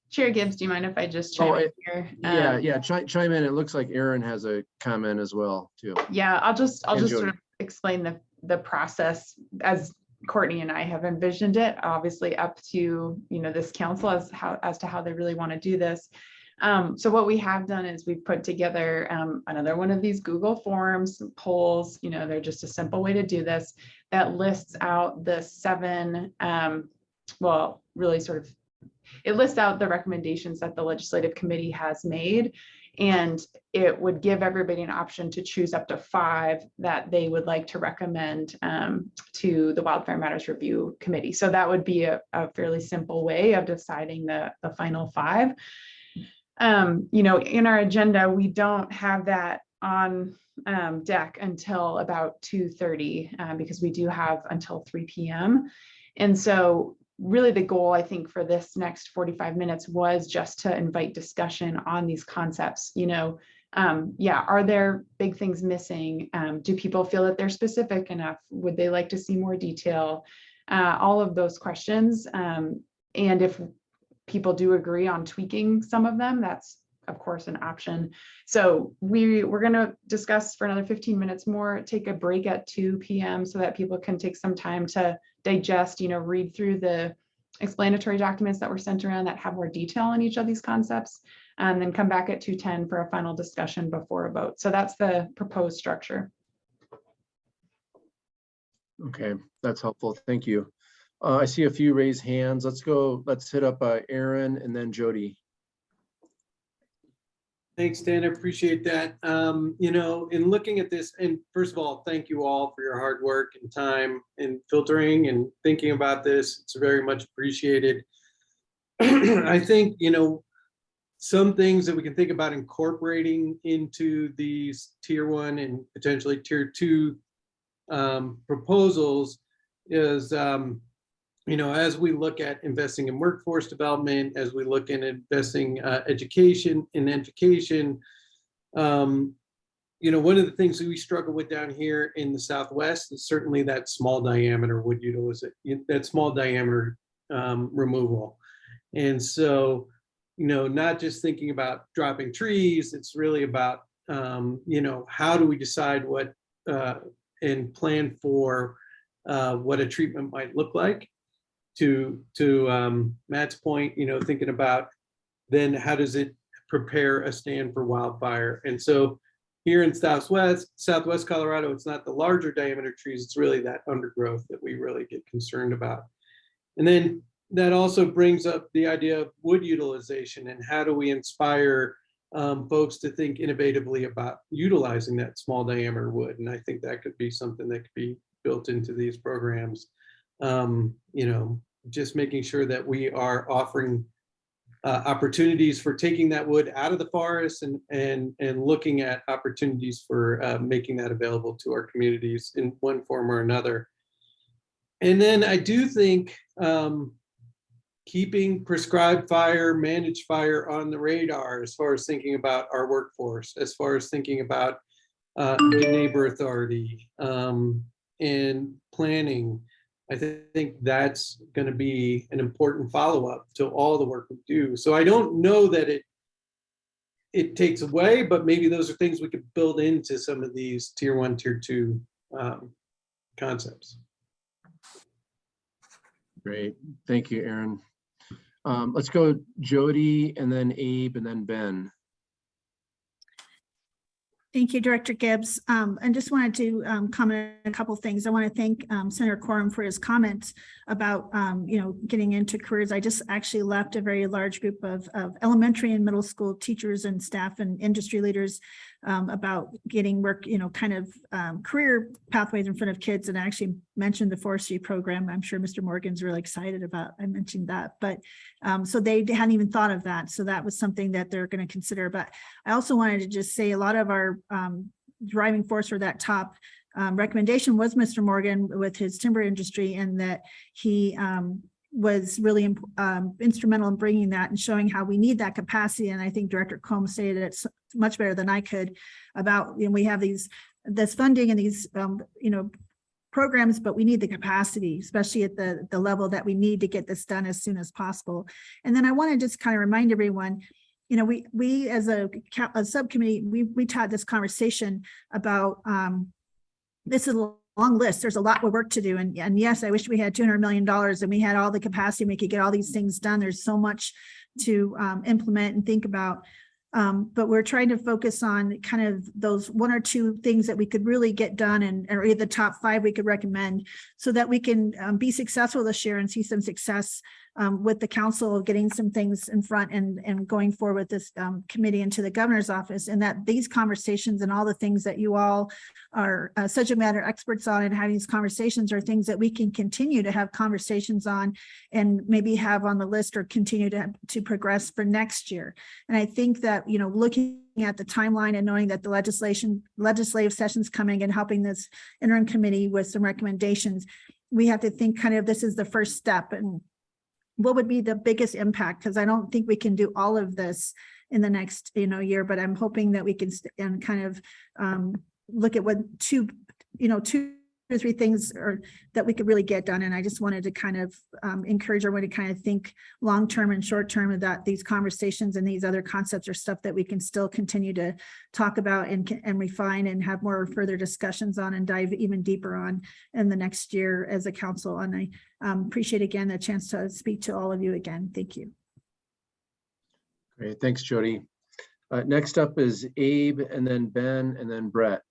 Chair Gibbs, do you mind if I just chime in here? Yeah, chime in. It looks like Aaron has a comment as well too. Yeah, I'll just sort of explain the process as Courtney and I have envisioned it, obviously up to, you know, this council as to how they really want to do this. So what we have done is we've put together another one of these Google Forms, polls, you know, they're just a simple way to do this, that lists out the 7, well, really sort of it lists out the recommendations that the legislative committee has made. And it would give everybody an option to choose up to 5 that they would like to recommend to the Wildfire Matters Review Committee. So that would be a fairly simple way of deciding the final 5. You know, in our agenda, we don't have that on deck until about 2:30 because we do have until 3 p.m. And so really the goal, I think, for this next 45 minutes was just to invite discussion on these concepts. You know, yeah, are there big things missing? Do people feel that they're specific enough? Would they like to see more detail? All of those questions. And if people do agree on tweaking some of them, that's of course an option. So we're going to discuss for another 15 minutes more, take a break at 2 p.m. so that people can take some time to digest, you know, read through the explanatory documents that were sent around that have more detail on each of these concepts, and then come back at 2:10 for a final discussion before a vote. So that's the proposed structure. Okay, that's helpful. Thank you. I see a few raised hands. Let's hit up Aaron and then Jody. Thanks, Dan. I appreciate that. You know, in looking at this, and first of all, thank you all for your hard work and time and filtering and thinking about this. It's very much appreciated. I think, you know, some things that we can think about incorporating into these tier 1 and potentially tier 2 proposals is, you know, as we look at investing in workforce development, as we look at investing education, you know, one of the things that we struggle with down here in the Southwest is certainly that small diameter wood utilization, that small diameter removal. And so, you know, not just thinking about dropping trees, it's really about, you know, how do we decide what and plan for what a treatment might look like. To Matt's point, you know, thinking about then how does it prepare a stand for wildfire? And so here in Southwest Colorado, it's not the larger diameter trees, it's really that undergrowth that we really get concerned about. And then that also brings up the idea of wood utilization and how do we inspire folks to think innovatively about utilizing that small diameter wood. And I think that could be something that could be built into these programs. You know, just making sure that we are offering opportunities for taking that wood out of the forest and looking at opportunities for making that available to our communities in one form or another. And then I do think keeping prescribed fire, managed fire on the radar as far as thinking about our workforce, as far as thinking about the neighbor authority and planning. I think that's going to be an important follow-up to all the work we do. So I don't know that it takes away, but maybe those are things we could build into some of these tier 1, tier 2 concepts. Great. Thank you, Aaron. Let's go Jody and then Abe and then Ben. Thank you, Director Gibbs. And just wanted to comment on a couple of things. I want to thank Senator Quorum for his comments about, you know, getting into careers. I just actually left a very large group of elementary and middle school teachers and staff and industry leaders about getting work, you know, kind of career pathways in front of kids. And I actually mentioned the forestry program. I'm sure Mr. Morgan's really excited about, I mentioned that, but so they hadn't even thought of that. So that was something that they're going to consider. But I also wanted to just say a lot of our driving force for that top recommendation was Mr. Morgan with his timber industry, and that he was really instrumental in bringing that and showing how we need that capacity. And I think Director Combs stated it much better than I could about, you know, we have this funding and these, you know, programs, but we need the capacity, especially at the level that we need to get this done as soon as possible. And then I want to just kind of remind everyone, you know, we as a subcommittee, we had this conversation about this is a long list. There's a lot of work to do. And yes, I wish we had $200 million and we had all the capacity, we could get all these things done. There's so much to implement and think about. But we're trying to focus on kind of those 1 or 2 things that we could really get done, or the top 5 we could recommend, so that we can be successful this year and see some success with the council, getting some things in front and going forward with this committee into the governor's office, and that these conversations and all the things that you all are subject matter experts on and having these conversations are things that we can continue to have conversations on and maybe have on the list or continue to progress for next year. And I think that, you know, looking at the timeline and knowing that the legislative sessions coming and helping this interim committee with some recommendations, we have to think kind of this is the first step and what would be the biggest impact? Because I don't think we can do all of this in the next, you know, year, but I'm hoping that we can and kind of look at what two or three things or that we could really get done. And I just wanted to kind of encourage everyone to kind of think long-term and short-term that these conversations and these other concepts are stuff that we can still continue to talk about and refine and have more further discussions on and dive even deeper on in the next year as a council. And I appreciate again the chance to speak to all of you again. Thank you. Great, thanks, Jody. Next up is Abe, and then Ben, and then Brett.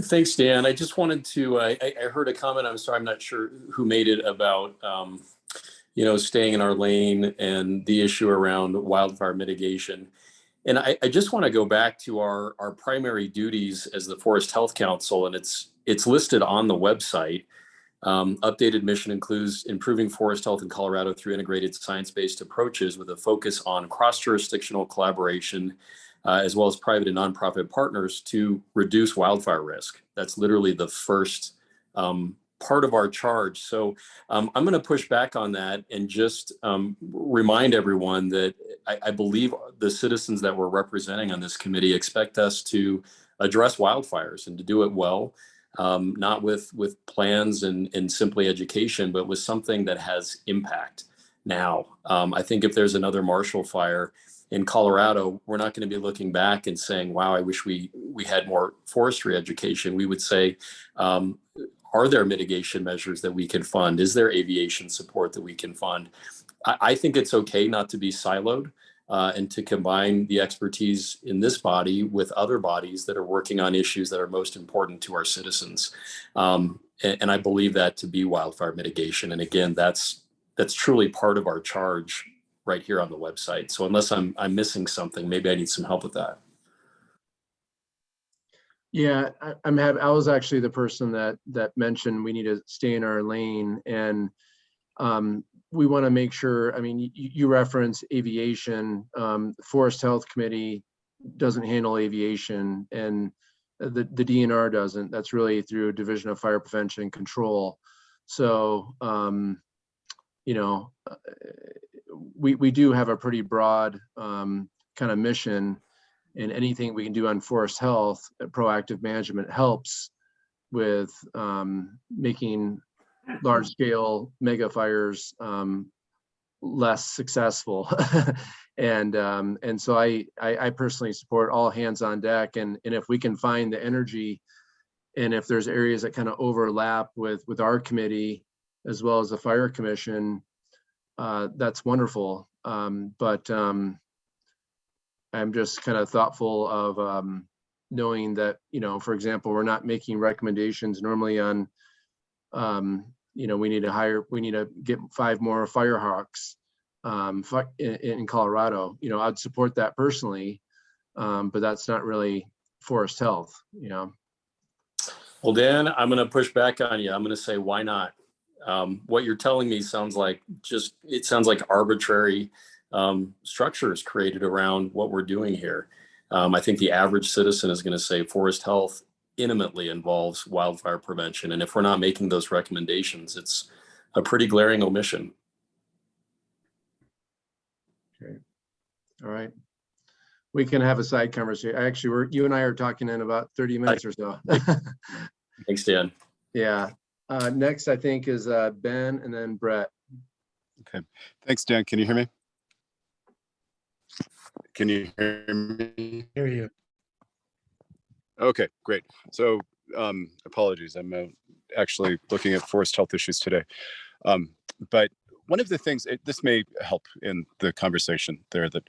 Thanks, Dan. I just wanted to, I heard a comment, I'm sorry, I'm not sure who made it about, you know, staying in our lane and the issue around wildfire mitigation. And I just want to go back to our primary duties as the Forest Health Council, and it's listed on the website. Updated mission includes improving forest health in Colorado through integrated science-based approaches with a focus on cross-jurisdictional collaboration, as well as private and nonprofit partners to reduce wildfire risk. That's literally the first part of our charge. So I'm going to push back on that and just remind everyone that I believe the citizens that we're representing on this committee expect us to address wildfires and to do it well, not with plans and simply education, but with something that has impact now. I think if there's another Marshall Fire in Colorado, we're not going to be looking back and saying, wow, I wish we had more forestry education. We would say, are there mitigation measures that we can fund? Is there aviation support that we can fund? I think it's okay not to be siloed and to combine the expertise in this body with other bodies that are working on issues that are most important to our citizens. And I believe that to be wildfire mitigation. And again, that's truly part of our charge right here on the website. So unless I'm missing something, maybe I need some help with that. Yeah, I was actually the person that mentioned we need to stay in our lane, and we want to make sure. I mean, you reference aviation. Forest Health Committee doesn't handle aviation, and the DNR doesn't. That's really through Division of Fire Prevention and Control. So, you know, we do have a pretty broad kind of mission, and anything we can do on forest health, proactive management helps with making large scale mega fires less successful. And so I personally support all hands on deck, and if we can find the energy, and if there's areas that kind of overlap with our committee as well as the Fire Commission, that's wonderful. But I'm just kind of thoughtful of knowing that, you know, for example, we're not making recommendations normally on, you know, we need to get 5 more Firehawks in Colorado. You know, I'd support that personally, but that's not really forest health, you know. Well, Dan, I'm going to push back on you. I'm going to say, why not? What you're telling me sounds like arbitrary structures created around what we're doing here. I think the average citizen is going to say forest health intimately involves wildfire prevention. And if we're not making those recommendations, it's a pretty glaring omission. Okay. All right. We can have a side conversation. Actually, you and I are talking in about 30 minutes or so. Thanks, Dan. Yeah. Next, I think, is Ben, and then Brett. Okay. Thanks, Dan. Can you hear me? Can you hear me? Hear you. Okay, great. So apologies. I'm actually looking at forest health issues today. But one of the things, this may help in the conversation there, that,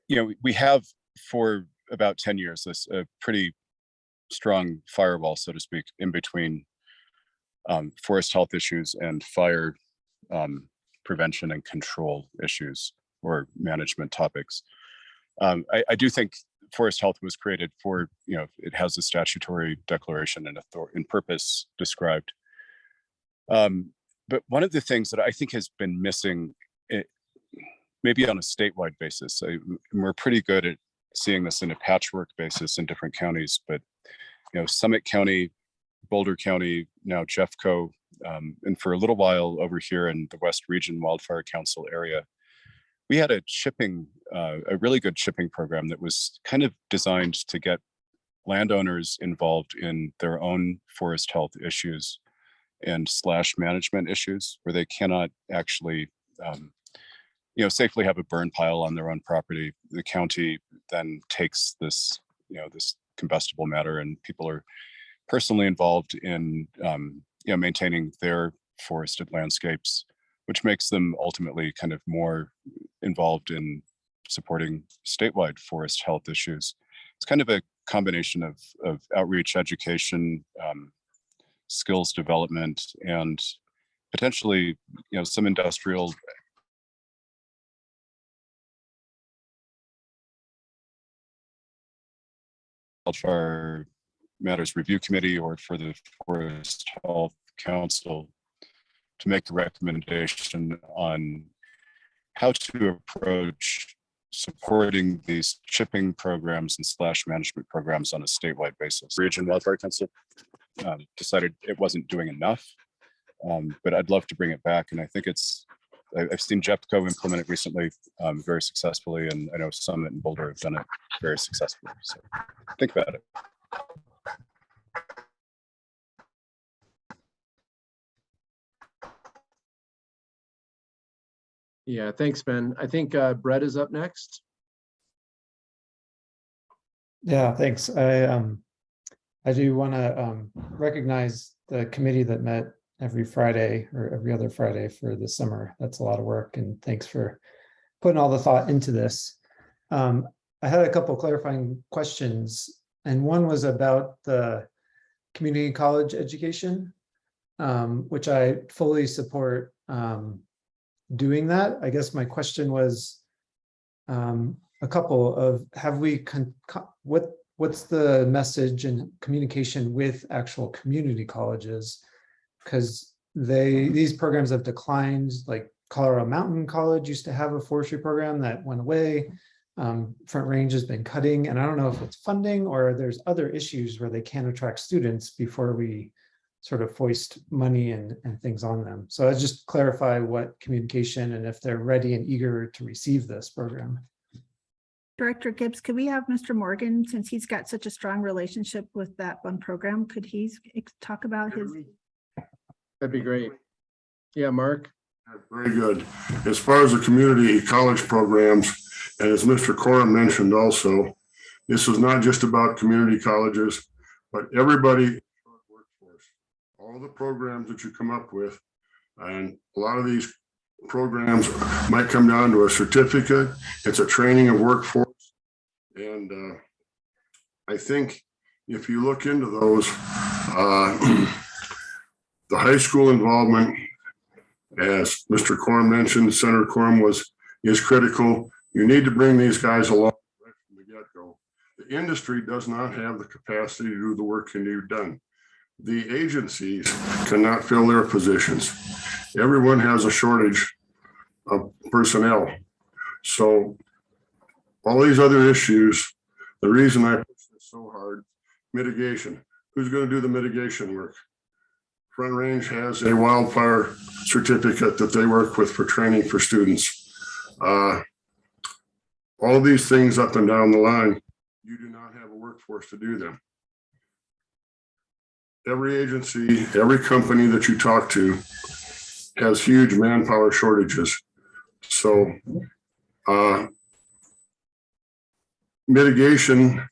you know, we have for about 10 years, this pretty strong firewall, so to speak, in between forest health issues and fire prevention and control issues or management topics. I do think forest health was created for, it has a statutory declaration and purpose described. But one of the things that I think has been missing, maybe on a statewide basis, we're pretty good at seeing this in a patchwork basis in different counties, but Summit County, Boulder County, now Jeffco, and for a little while over here in the West Region Wildfire Council area, we had a really good chipping program that was kind of designed to get landowners involved in their own forest health issues and / management issues where they cannot actually, safely have a burn pile on their own property. The county then takes this, this combustible matter, and people are personally involved in, maintaining their forested landscapes, which makes them ultimately kind of more involved in supporting statewide forest health issues. It's kind of a combination of outreach, education, skills development, and potentially, some industrial Wildfire Matters Review Committee or for the Forest Health Council to make a recommendation on how to approach supporting these chipping programs and / management programs on a statewide basis. Region Wildfire Council decided it wasn't doing enough, but I'd love to bring it back. And I think I've seen Jeffco implement it recently very successfully, and I know Summit and Boulder have done it very successfully. So think about it. Yeah, thanks, Ben. I think Brett is up next. Yeah, thanks. I do want to recognize the committee that met every Friday or every other Friday for the summer. That's a lot of work, and thanks for putting all the thought into this. I had a couple clarifying questions, and one was about the community college education, which I fully support doing that. I guess my question was a couple of, what's the message and communication with actual community colleges? Because these programs have declined. Like Colorado Mountain College used to have a forestry program that went away. Front Range has been cutting, and I don't know if it's funding or there's other issues where they can't attract students before we sort of foist money and things on them. So I just clarify what communication and if they're ready and eager to receive this program. Director Gibbs, could we have Mr. Morgan, since he's got such a strong relationship with that one program, could he talk about his? That'd be great. Yeah, Mark. Very good. As far as the community college programs, and as Mr. Corum mentioned also, this is not just about community colleges, but everybody, all the programs that you come up with, and a lot of these programs might come down to a certificate. It's a training of workforce. And I think if you look into those, the high school involvement, as Mr. Corum mentioned, Senator Corum is critical. You need to bring these guys along right from the get-go. The industry does not have the capacity to do the work can be done. The agencies cannot fill their positions. Everyone has a shortage of personnel. So all these other issues, the reason I push this so hard, mitigation. Who's going to do the mitigation work? Front Range has a wildfire certificate that they work with for training for students. All these things up and down the line, you do not have a workforce to do them. Every agency, every company that you talk to has huge manpower shortages. So mitigation,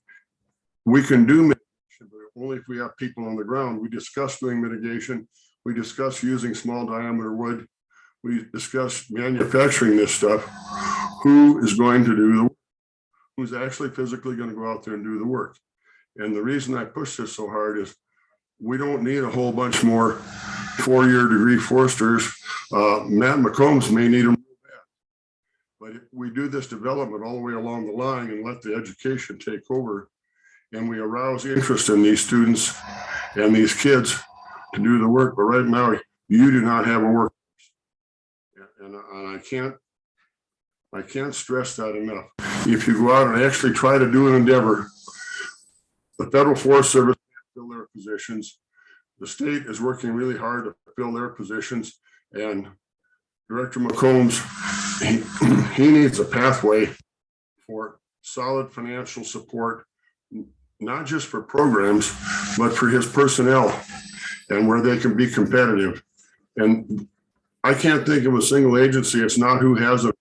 we can do mitigation, but only if we have people on the ground. We discuss doing mitigation. We discuss using small diameter wood. We discuss manufacturing this stuff. Who is going to do the work? Who's actually physically going to go out there and do the work? And the reason I push this so hard is we don't need a whole bunch more 4-year degree foresters, Matt McCombs may need them real bad. But if we do this development all the way along the line and let the education take over, and we arouse interest in these students and these kids to do the work, but right now you do not have a workforce. And I can't stress that enough. If you go out and actually try to do an endeavor, the Federal Forest Service can't fill their positions. The state is working really hard to fill their positions, and Director McCombs, he needs a pathway for solid financial support, not just for programs, but for his personnel and where they can be competitive. And I can't think of a single agency. It's not who has it.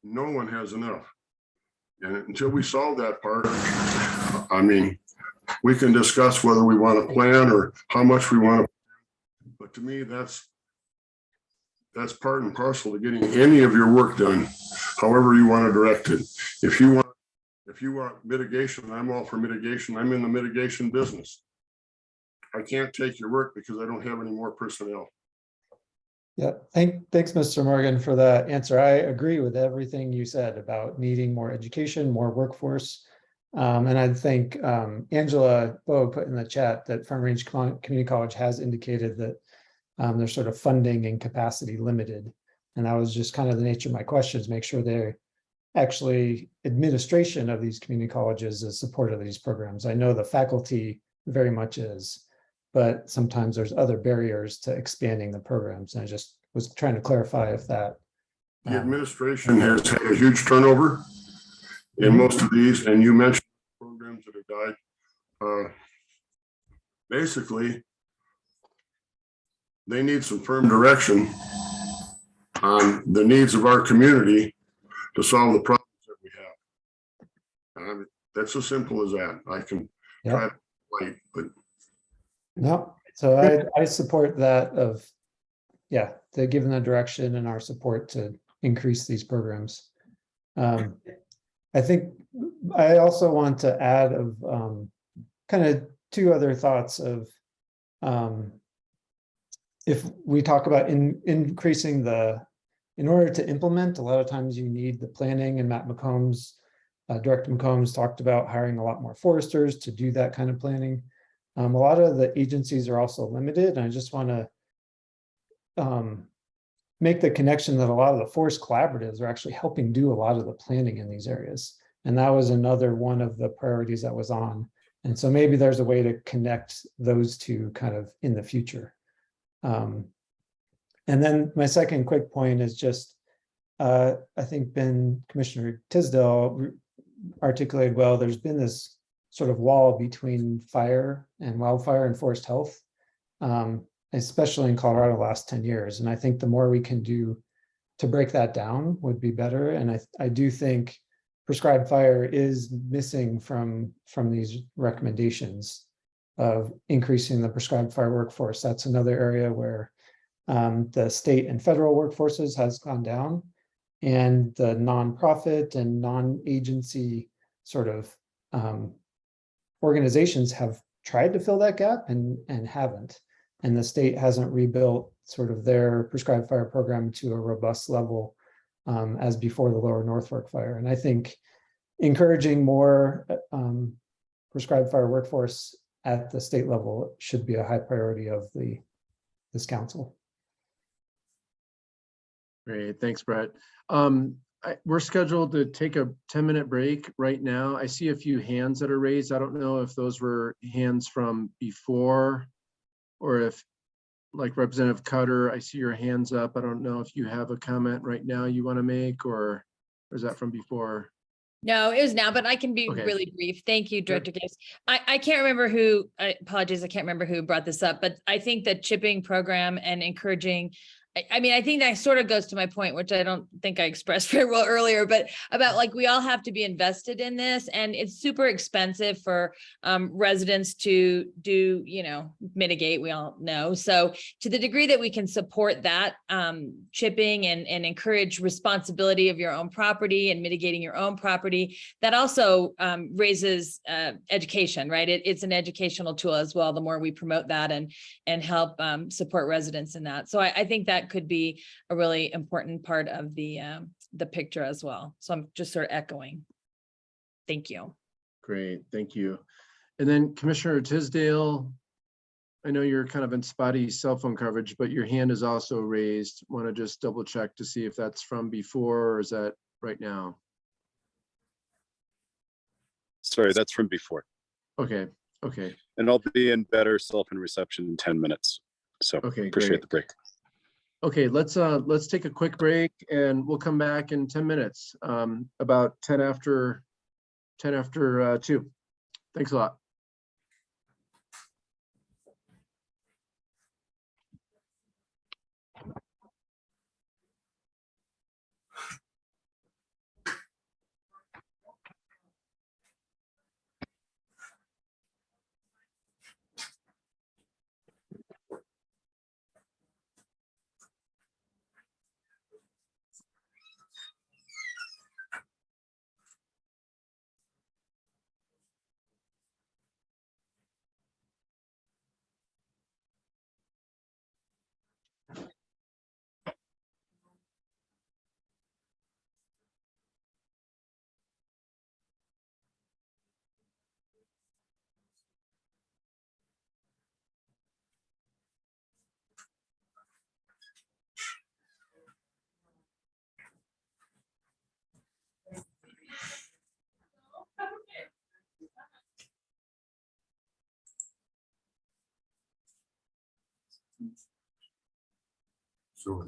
No one has enough. And until we solve that part, I mean, we can discuss whether we want to plan or how much we want to. But to me, that's part and parcel to getting any of your work done, however you want to direct it. If you want mitigation, I'm all for mitigation. I'm in the mitigation business. I can't take your work because I don't have any more personnel. Yeah, thanks, Mr. Morgan, for that answer. I agree with everything you said about needing more education, more workforce. And I think Angela Bo put in the chat that Front Range Community College has indicated that they're sort of funding and capacity limited. And that was just kind of the nature of my questions, make sure they're actually administration of these community colleges is supportive of these programs. I know the faculty very much is, but sometimes there's other barriers to expanding the programs. And I just was trying to clarify if that. The administration has had a huge turnover in most of these, and you mentioned programs that have died. Basically, they need some firm direction on the needs of our community to solve the problems that we have. And that's as simple as that. I can try to fight, but no, so I support that of, yeah, to give them the direction and our support to increase these programs. I think I also want to add of kind of two other thoughts of if we talk about increasing in order to implement, a lot of times you need the planning, and Matt McCombs, Director McCombs talked about hiring a lot more foresters to do that kind of planning. A lot of the agencies are also limited, and I just want to make the connection that a lot of the forest collaboratives are actually helping do a lot of the planning in these areas. And that was another one of the priorities that was on. And so maybe there's a way to connect those two kind of in the future. And then my second quick point is just, I think Commissioner Tisdale articulated well, there's been this sort of wall between fire and wildfire and forest health, especially in Colorado the last 10 years. And I think the more we can do to break that down would be better. And I do think prescribed fire is missing from these recommendations of increasing the prescribed fire workforce. That's another area where the state and federal workforces has gone down, and the nonprofit and non-agency sort of organizations have tried to fill that gap and haven't. And the state hasn't rebuilt sort of their prescribed fire program to a robust level as before the lower North Fork fire. And I think encouraging more prescribed fire workforce at the state level should be a high priority of this council. Great, thanks, Brett. We're scheduled to take a 10-minute break right now. I see a few hands that are raised. I don't know if those were hands from before or if, like Representative Cutter, I see your hands up. I don't know if you have a comment right now you want to make, or is that from before? No, it was now, but I can be really brief. Thank you, Director Case. I can't remember who, I apologize, I can't remember who brought this up, but I think that chipping program and encouraging I mean, I think that sort of goes to my point, which I don't think I expressed very well earlier, but about like, we all have to be invested in this, and it's super expensive for residents to do, mitigate, we all know. So to the degree that we can support that chipping and encourage responsibility of your own property and mitigating your own property, that also raises education, right? It's an educational tool as well, the more we promote that and help support residents in that. So I think that could be a really important part of the picture as well. So I'm just sort of echoing. Thank you. Great, thank you. And then Commissioner Tisdale, I know you're kind of in spotty cell phone coverage, but your hand is also raised. Want to just double check to see if that's from before, or is that right now? Sorry, that's from before. Okay, okay. And I'll be in better cell phone reception in 10 minutes. So Okay, appreciate great. the break. Okay, let's take a quick break and we'll come back in 10 minutes, about 10 after 2. Thanks a lot. So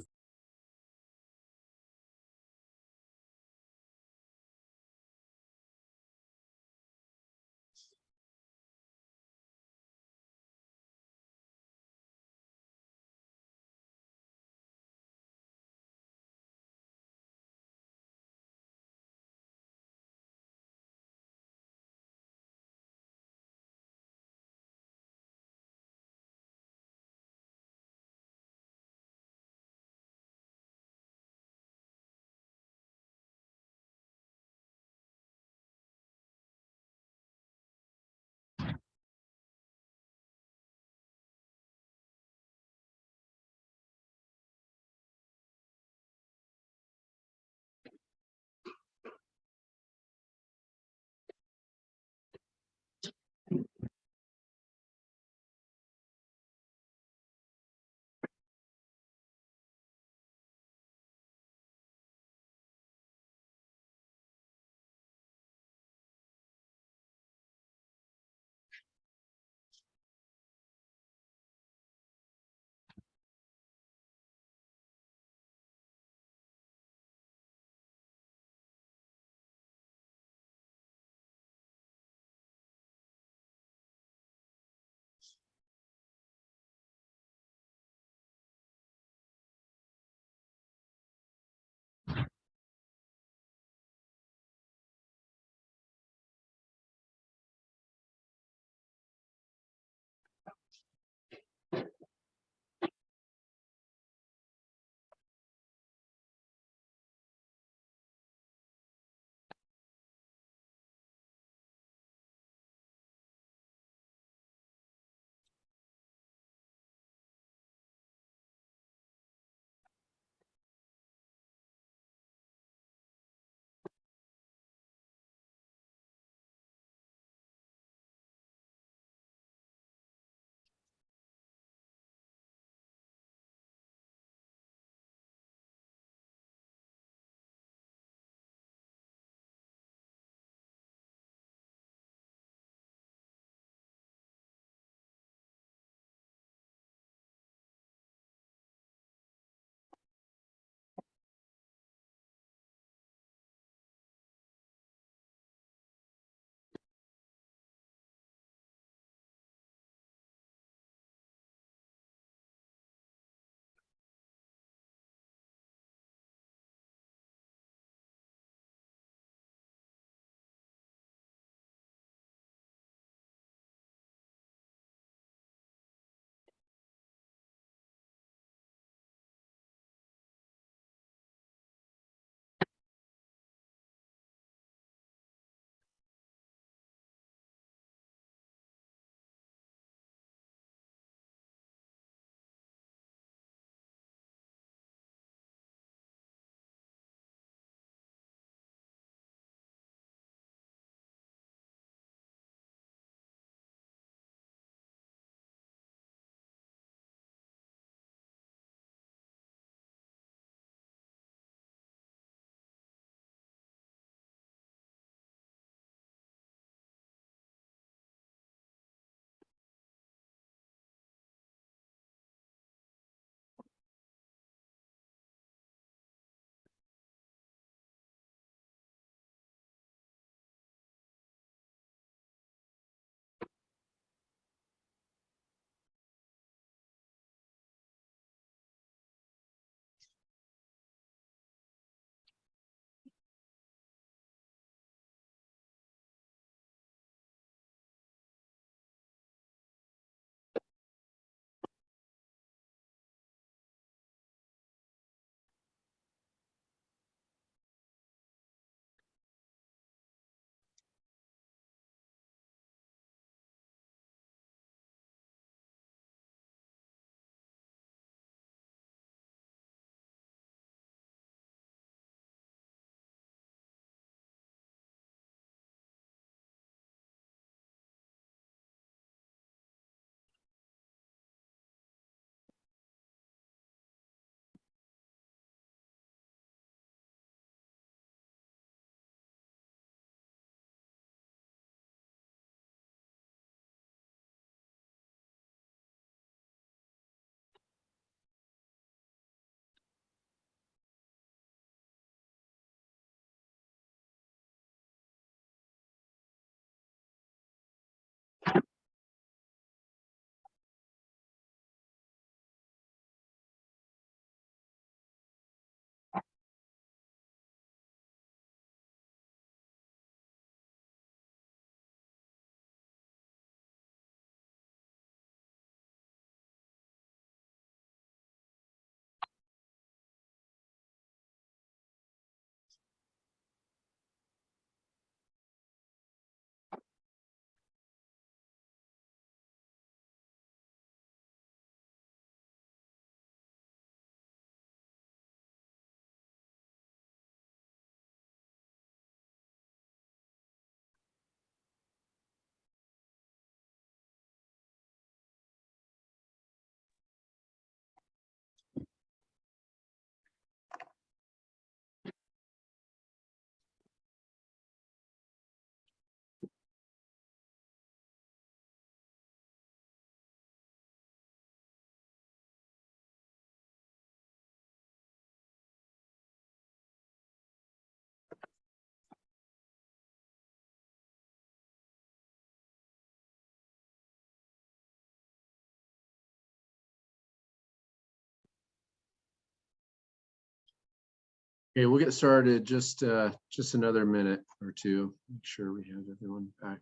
Okay, we'll get started just another minute or two. Make sure we have everyone back.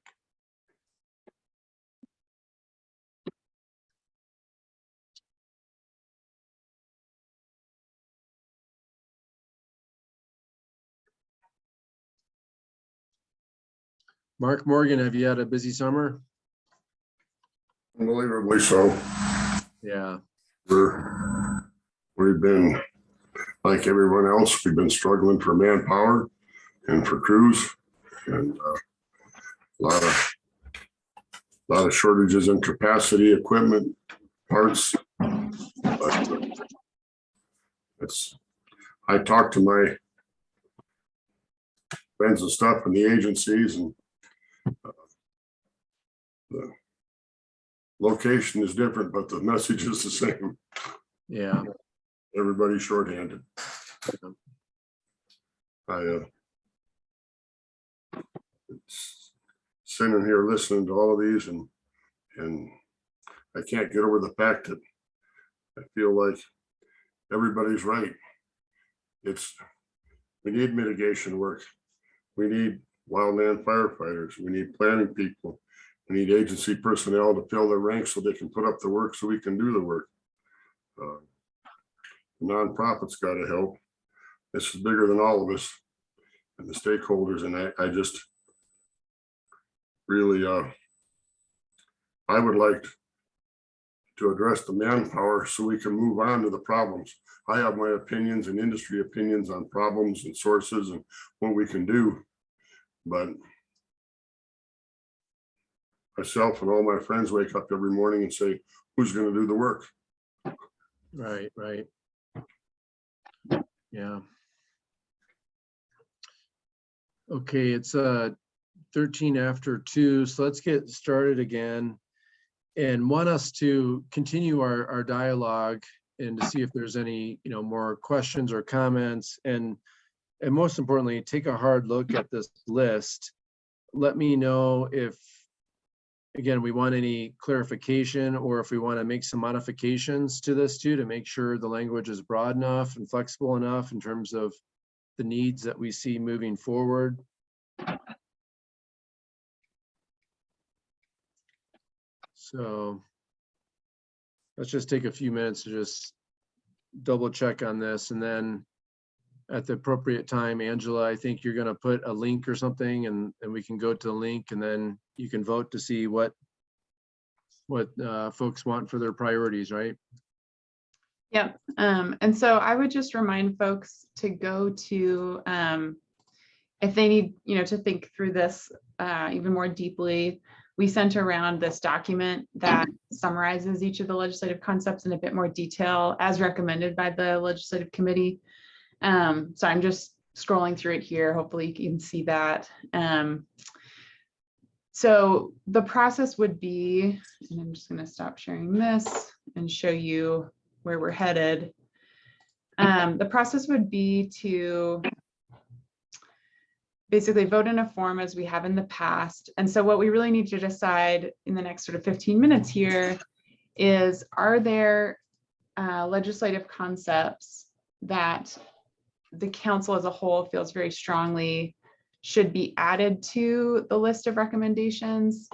Mark Morgan, have you had a busy summer? Unbelievably so. Yeah. We've been, like everyone else, we've been struggling for manpower and for crews, and a lot of shortages in capacity, equipment, parts. But I talked to my friends and stuff in the agencies, and the location is different, but the message is the same. Yeah. Everybody's shorthanded. Sitting here listening to all of these, and I can't get over the fact that I feel like everybody's right. We need mitigation work. We need wildland firefighters. We need planning people. We need agency personnel to fill their ranks so they can put up the work so we can do the work. Nonprofits got to help. This is bigger than all of us and the stakeholders. And I just really, I would like to address the manpower so we can move on to the problems. I have my opinions and industry opinions on problems and sources and what we can do, but myself and all my friends wake up every morning and say, who's going to do the work? Right. Yeah. Okay, it's 13 after 2, so let's get started again, and want us to continue our dialogue and to see if there's any more questions or comments, and most importantly, take a hard look at this list. Let me know if, again, we want any clarification, or if we want to make some modifications to this too, to make sure the language is broad enough and flexible enough in terms of the needs that we see moving forward. So let's just take a few minutes to just double check on this, and then at the appropriate time, Angela, I think you're going to put a link or something, and we can go to the link, and then you can vote to see what folks want for their priorities, right? Yep. And so I would just remind folks to go to, if they need, to think through this even more deeply, we sent around this document that summarizes each of the legislative concepts in a bit more detail as recommended by the legislative committee. So I'm just scrolling through it here. Hopefully you can see that. So the process would be, and I'm just going to stop sharing this and show you where we're headed. The process would be to basically vote in a form as we have in the past. And so what we really need to decide in the next sort of 15 minutes here is, are there legislative concepts that the council as a whole feels very strongly should be added to the list of recommendations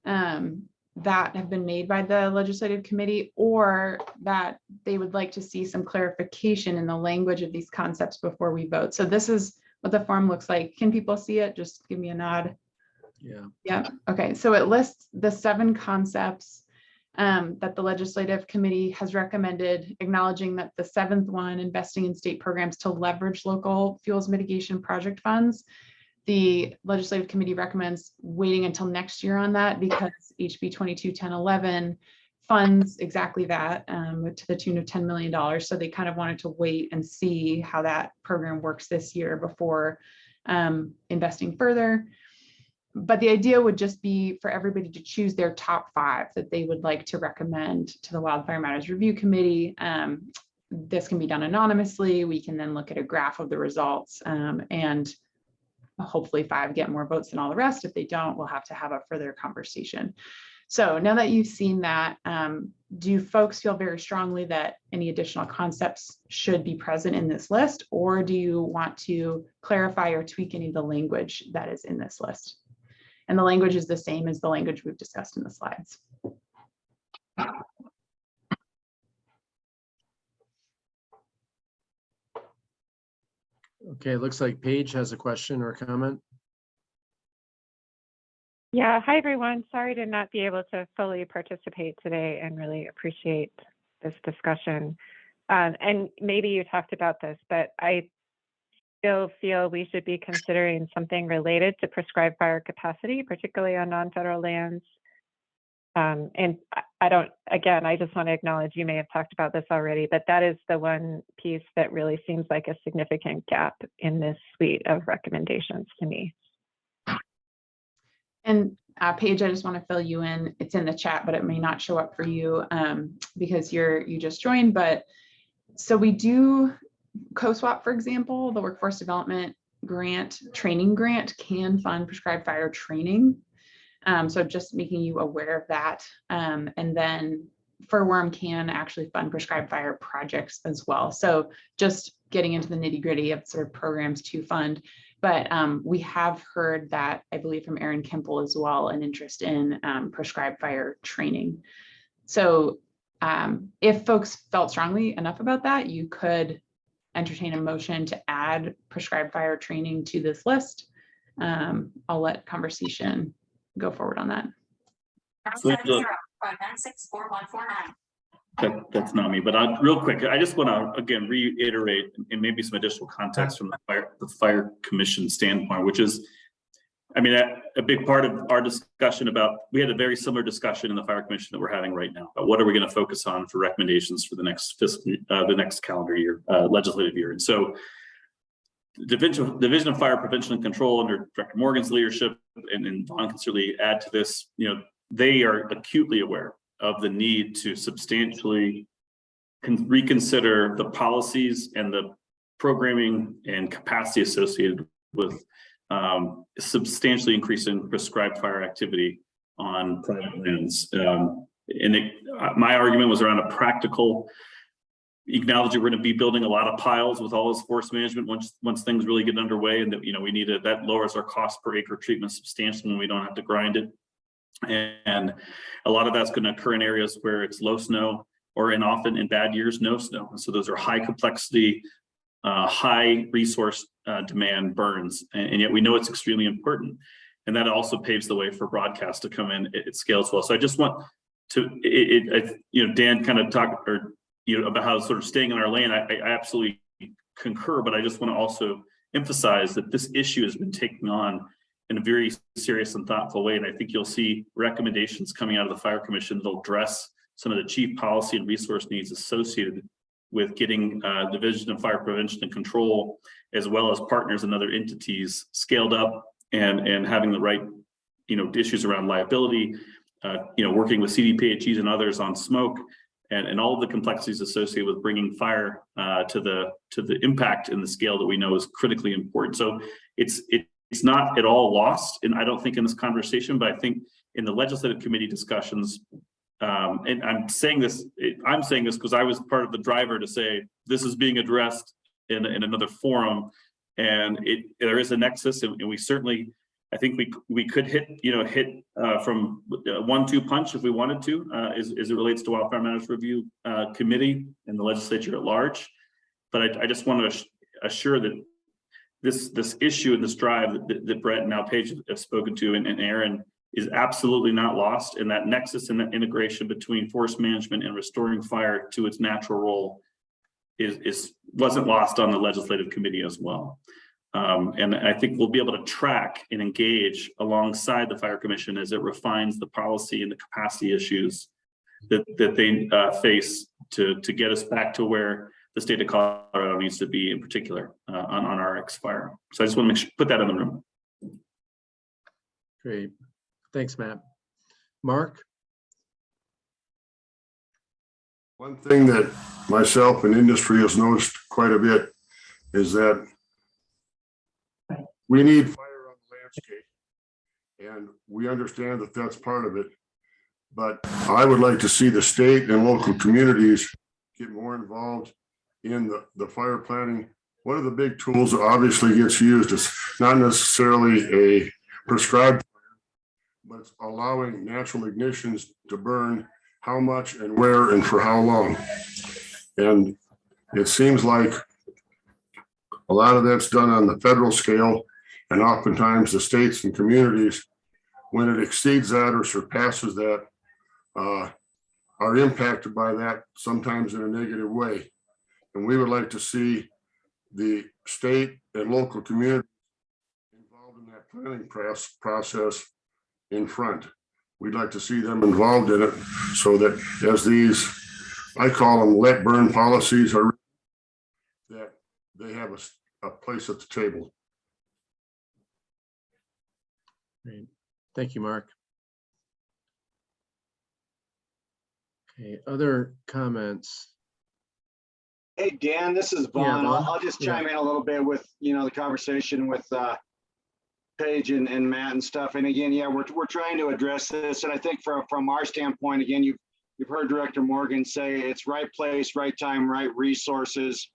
that have been made by the legislative committee, or that they would like to see some clarification in the language of these concepts before we vote? So this is what the form looks like. Can people see it? Just give me a nod. Yeah. Yeah. Okay. So it lists the 7 concepts that the legislative committee has recommended, acknowledging that the 7th one, investing in state programs to leverage local fuels mitigation project funds, the legislative committee recommends waiting until next year on that, because HB 22-1011 funds exactly that to the tune of $10 million. So they kind of wanted to wait and see how that program works this year before investing further. But the idea would just be for everybody to choose their top 5 that they would like to recommend to the Wildfire Matters Review Committee. This can be done anonymously. We can then look at a graph of the results, and hopefully 5 get more votes than all the rest. If they don't, we'll have to have a further conversation. So now that you've seen that, do folks feel very strongly that any additional concepts should be present in this list, or do you want to clarify or tweak any of the language that is in this list? And the language is the same as the language we've discussed in the slides. Okay, it looks like Paige has a question or a comment. Yeah, hi everyone. Sorry to not be able to fully participate today and really appreciate this discussion. And maybe you talked about this, but I still feel we should be considering something related to prescribed fire capacity, particularly on non-federal lands. And I just want to acknowledge you may have talked about this already, but that is the one piece that really seems like a significant gap in this suite of recommendations to me. And Paige, I just want to fill you in. It's in the chat, but it may not show up for you because you just joined. But so we do COSWAP, for example, the Workforce Development Grant Training Grant can fund prescribed fire training. So just making you aware of that. And then FIRWORM can actually fund prescribed fire projects as well. So just getting into the nitty gritty of sort of programs to fund. But we have heard that, I believe from Aaron Kemple as well, an interest in prescribed fire training. So if folks felt strongly enough about that, you could entertain a motion to add prescribed fire training to this list. I'll let conversation go forward on that. That's not me, but real quick, I just want to again reiterate and maybe some additional context from the fire commission standpoint, which is, I mean, a big part of our discussion about, we had a very similar discussion in the fire commission that we're having right now. But what are we going to focus on for recommendations for the next the next calendar year, legislative year? And so the Division of Fire Prevention and Control under Director Morgan's leadership, and Vaughn can certainly add to this, they are acutely aware of the need to substantially reconsider the policies and the programming and capacity associated with substantially increasing prescribed fire activity on private lands. My argument was around a practical, acknowledging we're going to be building a lot of piles with all this forest management once things really get underway, and that we need it. That lowers our cost per acre treatment substantially when we don't have to grind it. And a lot of that's going to occur in areas where it's low snow, or often in bad years, no snow. And so those are high complexity, high resource demand burns. And yet we know it's extremely important. And that also paves the way for broadcast to come in at scale as well. So I just want to, Dan kind of talked about how sort of staying in our lane. I absolutely concur, but I just want to also emphasize that this issue has been taken on in a very serious and thoughtful way. And I think you'll see recommendations coming out of the Fire Commission that'll address some of the chief policy and resource needs associated with getting Division of Fire Prevention and Control, as well as partners and other entities, scaled up and having the right, issues around liability, working with CDPHEs and others on smoke, and all of the complexities associated with bringing fire to the impact and the scale that we know is critically important. So it's not at all lost, and I don't think in this conversation, but I think in the legislative committee discussions, and I'm saying this because I was part of the driver to say this is being addressed in another forum, and there is a nexus, and we certainly, I think we could hit from 1-2 punch if we wanted to, as it relates to Wildfire Matters Review Committee and the legislature at large. But I just want to assure that this issue and this drive that Brett and now Paige have spoken to, and Aaron, is absolutely not lost. And that nexus and that integration between forest management and restoring fire to its natural role wasn't lost on the legislative committee as well. And I think we'll be able to track and engage alongside the Fire Commission as it refines the policy and the capacity issues that they face to get us back to where the state of Colorado needs to be, in particular on RX fire. So I just want to put that in the room. Great. Thanks, Matt. Mark? One thing that myself and industry has noticed quite a bit is that we need fire on the landscape, and we understand that that's part of it. But I would like to see the state and local communities get more involved in the fire planning. One of the big tools that obviously gets used is not necessarily a prescribed, but it's allowing natural ignitions to burn how much and where and for how long. And it seems like a lot of that's done on the federal scale, and oftentimes the states and communities, when it exceeds that or surpasses that, are impacted by that sometimes in a negative way. And we would like to see the state and local community involved in that planning process in front. We'd like to see them involved in it so that as these, I call them let burn policies, are that they have a place at the table. Great. Thank you, Mark. Okay, other comments? Hey, Dan, this is Yeah, Vaughn. Vaughn. I'll just Yeah. chime in a little bit with, the conversation with Paige and Matt and stuff. And again, yeah, we're trying to address this. And I think from our standpoint, again, you've heard Director Morgan say it's right place, right time, right resources.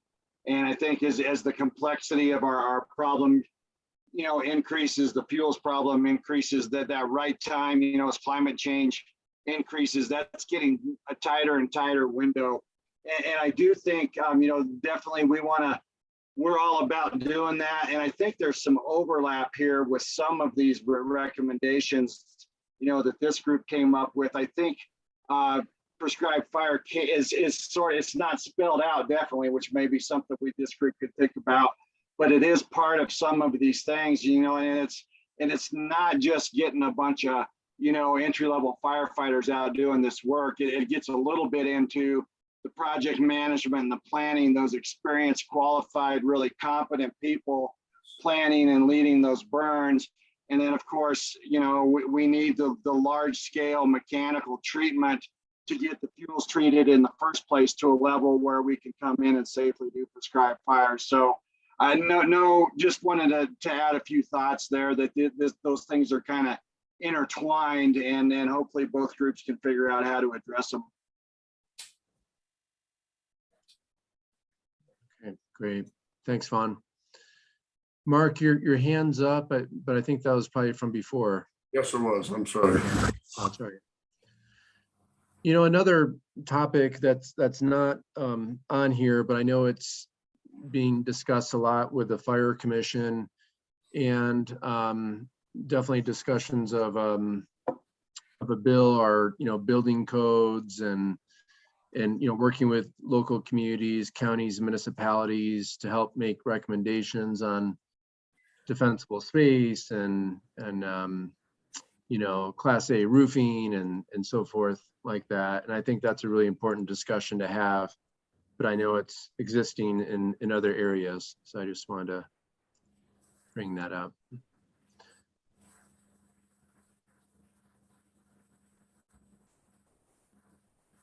And I think as the complexity of our problem, increases, the fuels problem increases, that right time, as climate change increases, that's getting a tighter and tighter window. And I do think, definitely we're all about doing that. And I think there's some overlap here with some of these recommendations, that this group came up with. I think prescribed fire is it's not spelled out definitely, which may be something this group could think about, but it is part of some of these things, and it's not just getting a bunch of, entry-level firefighters out doing this work. It gets a little bit into the project management and the planning, those experienced, qualified, really competent people planning and leading those burns. And then of course, we need the large scale mechanical treatment to get the fuels treated in the first place to a level where we can come in and safely do prescribed fires. So I just wanted to add a few thoughts there that those things are kind of intertwined, and then hopefully both groups can figure out how to address them. Okay, great. Thanks, Vaughn. Mark, your hand's up, but I think that was probably from before. Yes, it was. I'm sorry. Oh, sorry. Another topic that's not on here, but I know it's being discussed a lot with the Fire Commission, and definitely discussions of a bill or building codes and working with local communities, counties, municipalities to help make recommendations on defensible space and Class A roofing and so forth like that. And I think that's a really important discussion to have, but I know it's existing in other areas. So I just wanted to bring that up.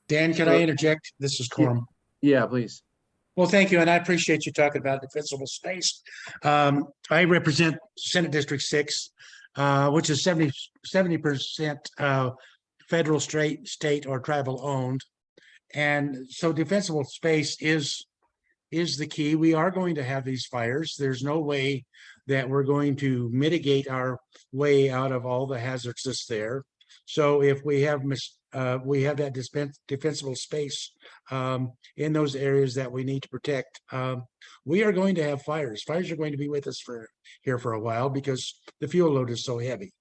Dan, can I interject? This is Corum. Yeah, please. Well, thank you. And I appreciate you talking about defensible space. I represent Senate District 6, which is 70% federal, state, or tribal owned. And so defensible space is the key. We are going to have these fires. There's no way that we're going to mitigate our way out of all the hazards that's there. So if we have that defensible space in those areas that we need to protect, we are going to have fires. Fires are going to be with us here for a while because the fuel load is so heavy.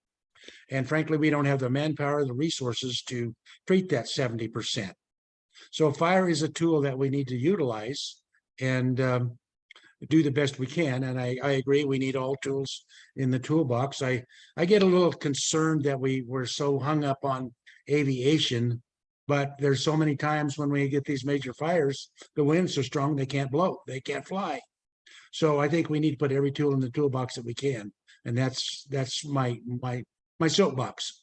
And frankly, we don't have the manpower, the resources to treat that 70%. So fire is a tool that we need to utilize and do the best we can. And I agree, we need all tools in the toolbox. I get a little concerned that we were so hung up on aviation, but there's so many times when we get these major fires, the winds are strong, they can't blow, they can't fly. So I think we need to put every tool in the toolbox that we can. And that's my soapbox.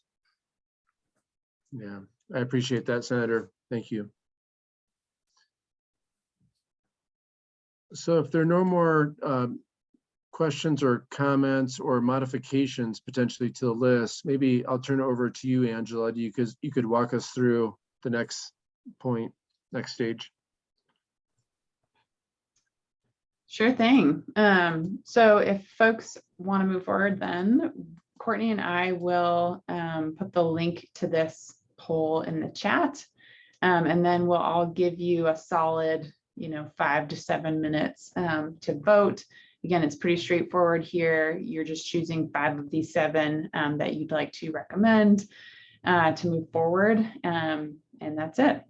Yeah, I appreciate that, Senator. Thank you. So if there are no more questions or comments or modifications potentially to the list, maybe I'll turn it over to you, Angela. Because you could walk us through the next point, next stage. Sure thing. So if folks want to move forward, then Courtney and I will put the link to this poll in the chat. And then we'll all give you a solid, 5 to 7 minutes to vote. Again, it's pretty straightforward here. You're just choosing 5 of these 7 that you'd like to recommend to move forward. And that's it.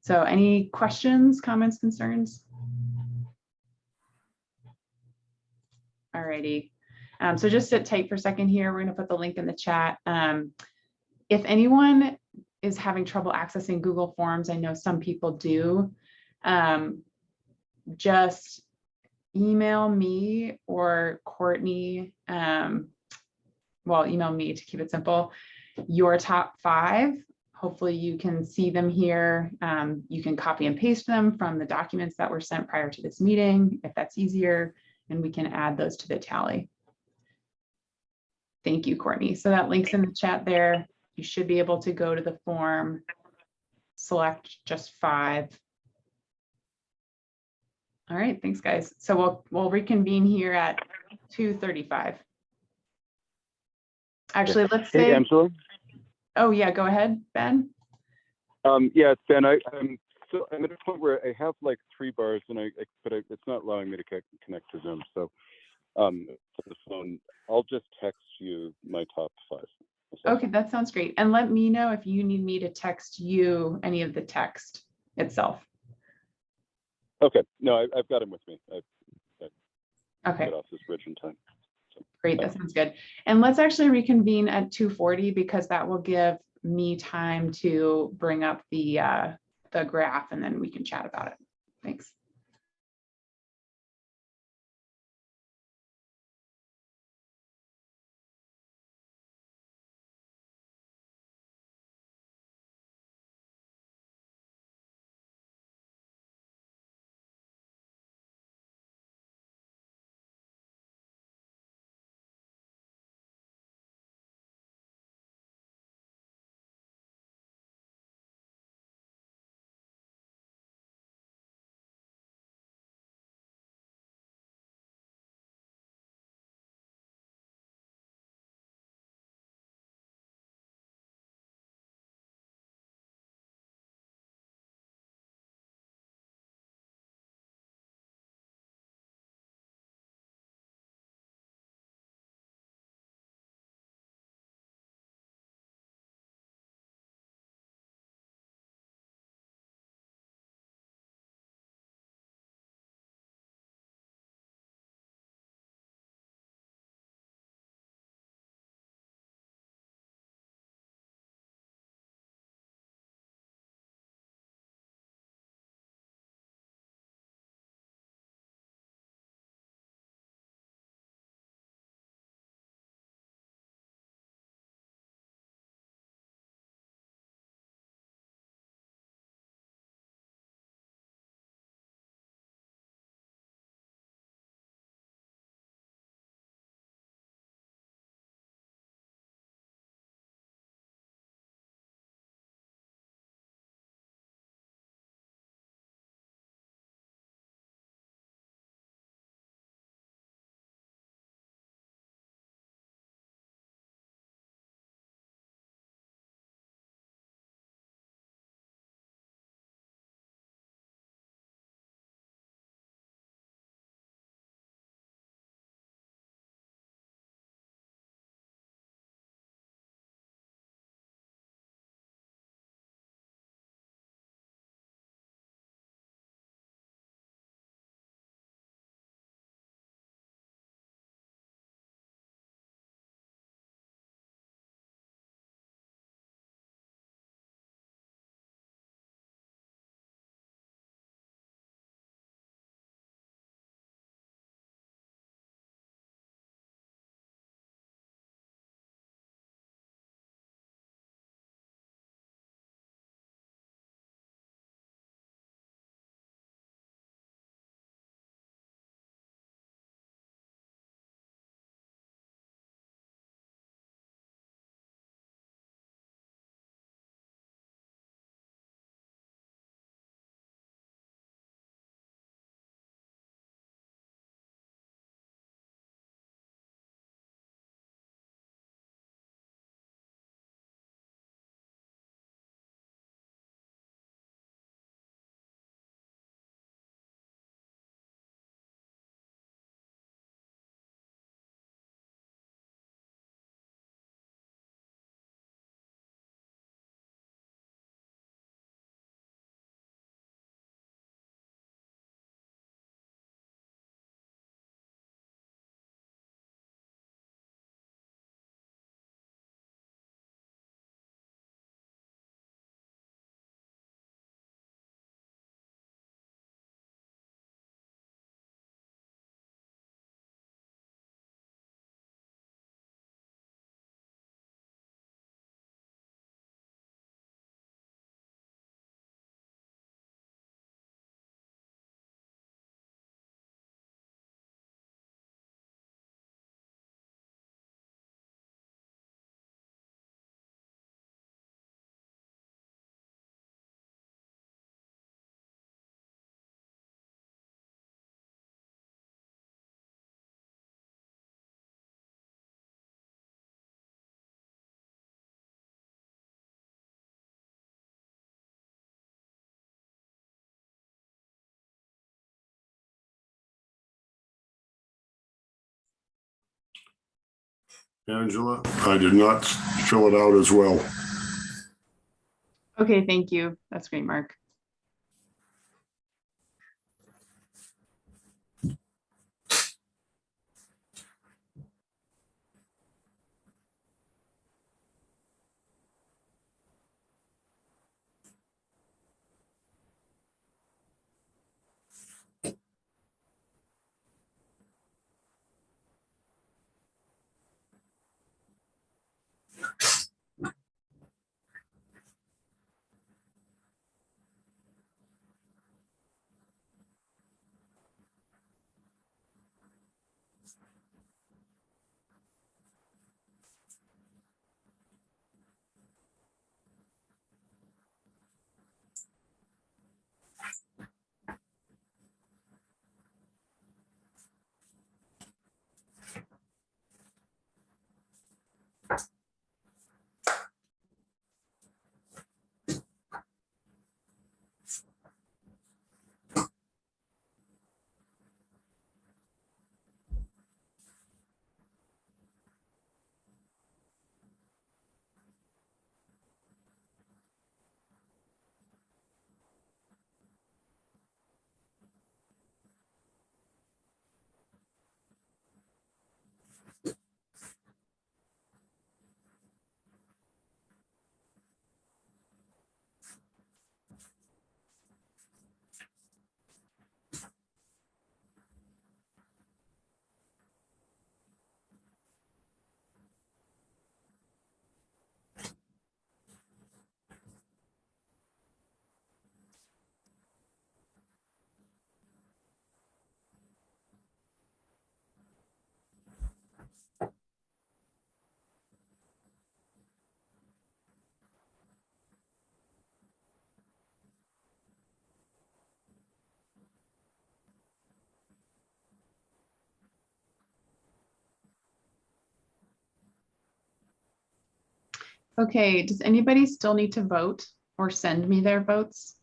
So any questions, comments, concerns? Alrighty. So just sit tight for a second here. We're going to put the link in the chat. If anyone is having trouble accessing Google Forms, I know some people do, just email me or Courtney, email me to keep it simple, your top 5. Hopefully you can see them here. You can copy and paste them from the documents that were sent prior to this meeting, if that's easier, and we can add those to the tally. Thank you, Courtney. So that link's in the chat there. You should be able to go to the form, select just 5. All right, thanks, guys. So we'll reconvene here at 2:35. Actually, let's say. Hey, Angela. Oh yeah, go ahead, Ben. Yeah, it's Ben. So I'm at a point where I have like 3 bars, and it's not allowing me to connect to Zoom. So for the phone, I'll just text you my top 5. Okay, that sounds great. And let me know if you need me to text you any of the text itself. Okay. No, I've got him with me. Okay. Get off this bridge in time. So, great, that sounds good. And let's actually reconvene at 2:40 because that will give me time to bring up the graph and then we can chat about it. Thanks. Angela, I did not fill it out as well. Okay, thank you. That's great, Mark. Okay, does anybody still need to vote or send me their votes?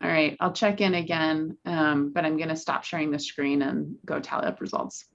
All right, I'll check in again, but I'm going to stop sharing the screen and go tally up results.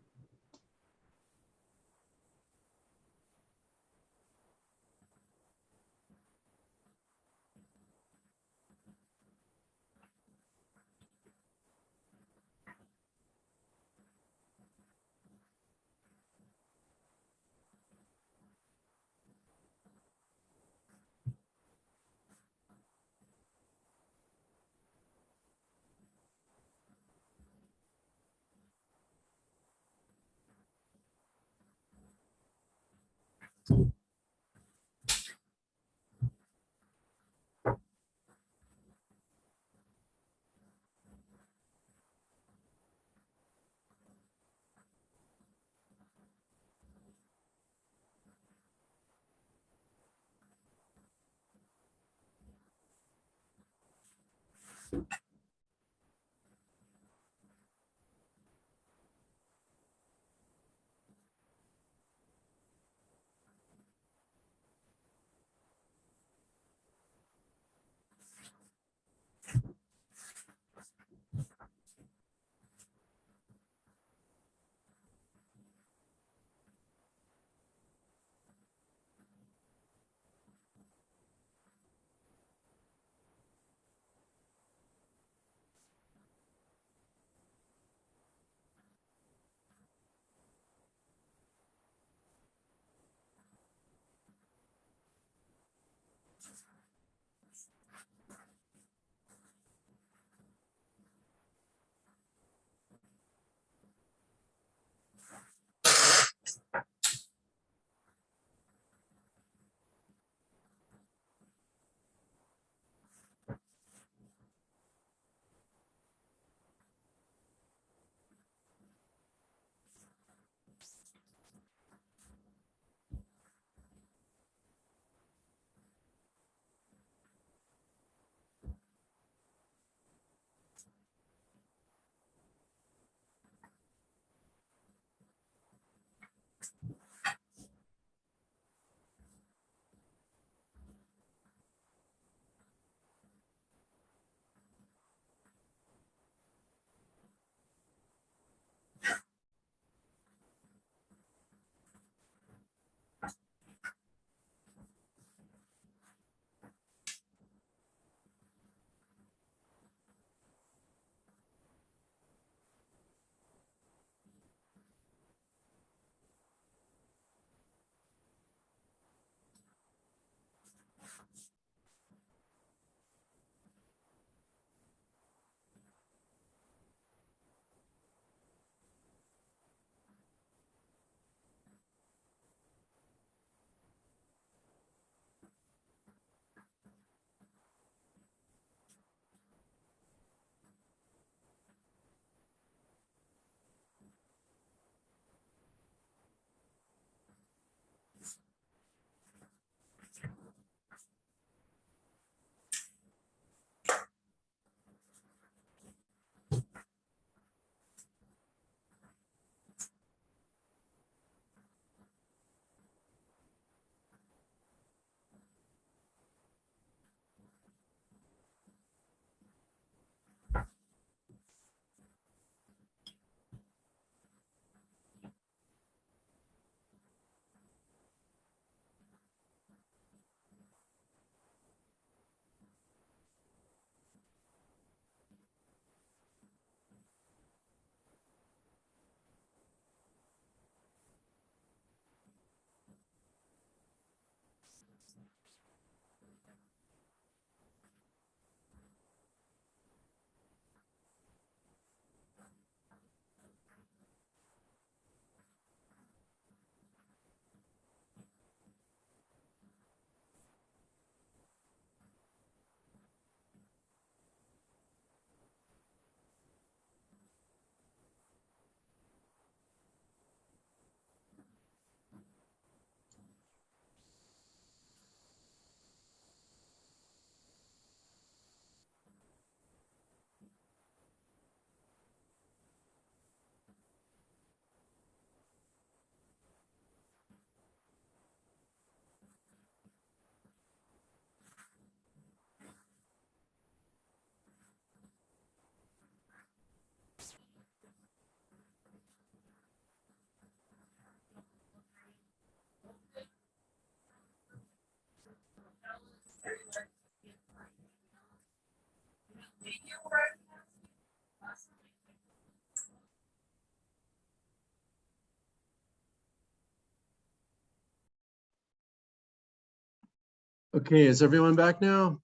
Okay, is everyone back now?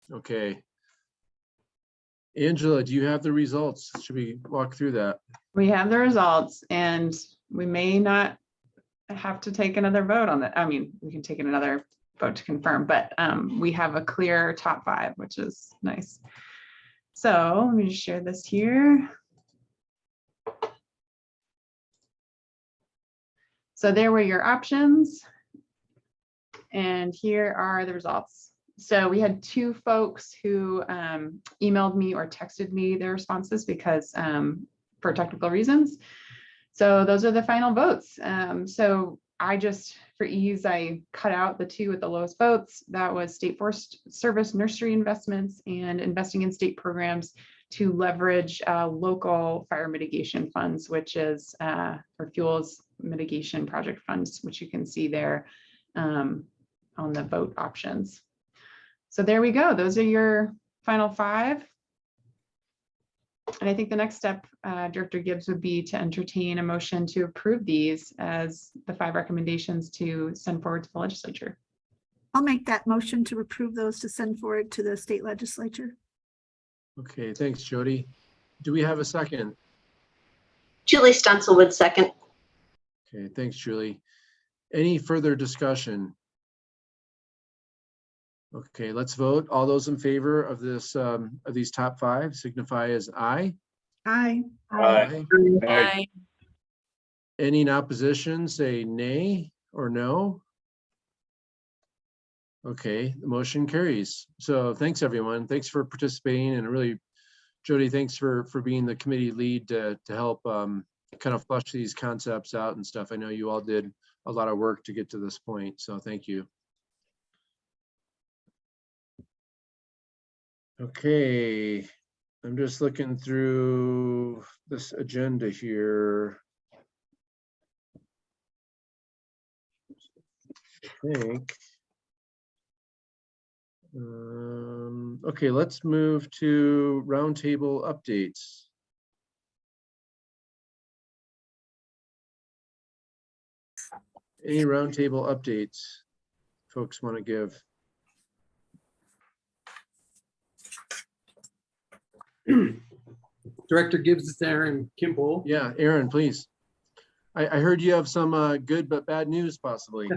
Okay. Angela, do you have the results? Should we walk through that? We have the results and we may not have to take another vote on that. I mean, we can take another vote to confirm, but we have a clear top 5, which is nice. So let me just share this here. So there were your options. And here are the results. So we had 2 folks who emailed me or texted me their responses because for technical reasons. So those are the final votes. So I just, for ease, I cut out the 2 with the lowest votes. That was State Forest Service nursery investments and investing in state programs to leverage local fire mitigation funds, which is for fuels mitigation project funds, which you can see there on the vote options. So there we go. Those are your final 5. And I think the next step, Director Gibbs, would be to entertain a motion to approve these as the 5 recommendations to send forward to the legislature. I'll make that motion to approve those to send forward to the state legislature. Okay, thanks, Jody. Do we have a second? Julie Stunselwood, second. Okay, thanks, Julie. Any further discussion? Okay, let's vote. All those in favor of this, of these top 5 signify as aye. Aye. Aye. Aye. Any in opposition, say nay or no. Okay, the motion carries. So thanks, everyone. Thanks for participating, and really, Jody, thanks for being the committee lead to help kind of flush these concepts out and stuff. I know you all did a lot of work to get to this point, so thank you. Okay, I'm just looking through this agenda here. I think. Okay, let's move to roundtable updates. Any roundtable updates folks want to give? Director Gibbs, it's Aaron Kimball. Yeah, Aaron, please. I heard you have some good but bad news possibly.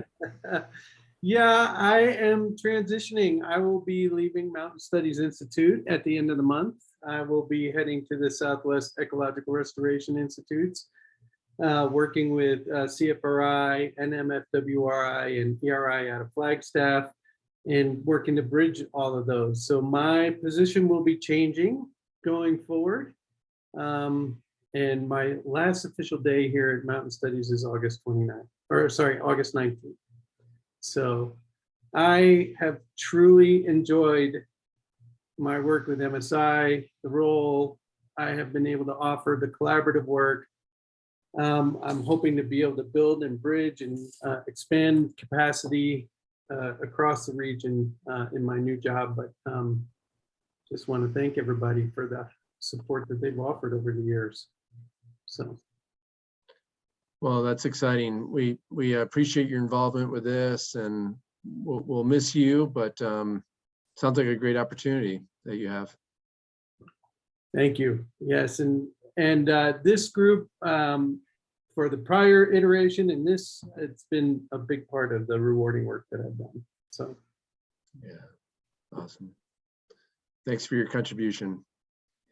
Yeah, I am transitioning. I will be leaving Mountain Studies Institute at the end of the month. I will be heading to the Southwest Ecological Restoration Institutes, working with CFRI, NMFWRI, and ERI out of Flagstaff, and working to bridge all of those. So my position will be changing going forward. And my last official day here at Mountain Studies is August 29th, or sorry, August 19th. So I have truly enjoyed my work with MSI, the role I have been able to offer, the collaborative work. I'm hoping to be able to build and bridge and expand capacity across the region in my new job, but just want to thank everybody for the support that they've offered over the years. So. Well, that's exciting. We appreciate your involvement with this, and we'll miss you, but sounds like a great opportunity that you have. Thank you. Yes, and this group for the prior iteration and this, it's been a big part of the rewarding work that I've done. So, yeah, awesome. Thanks for your contribution.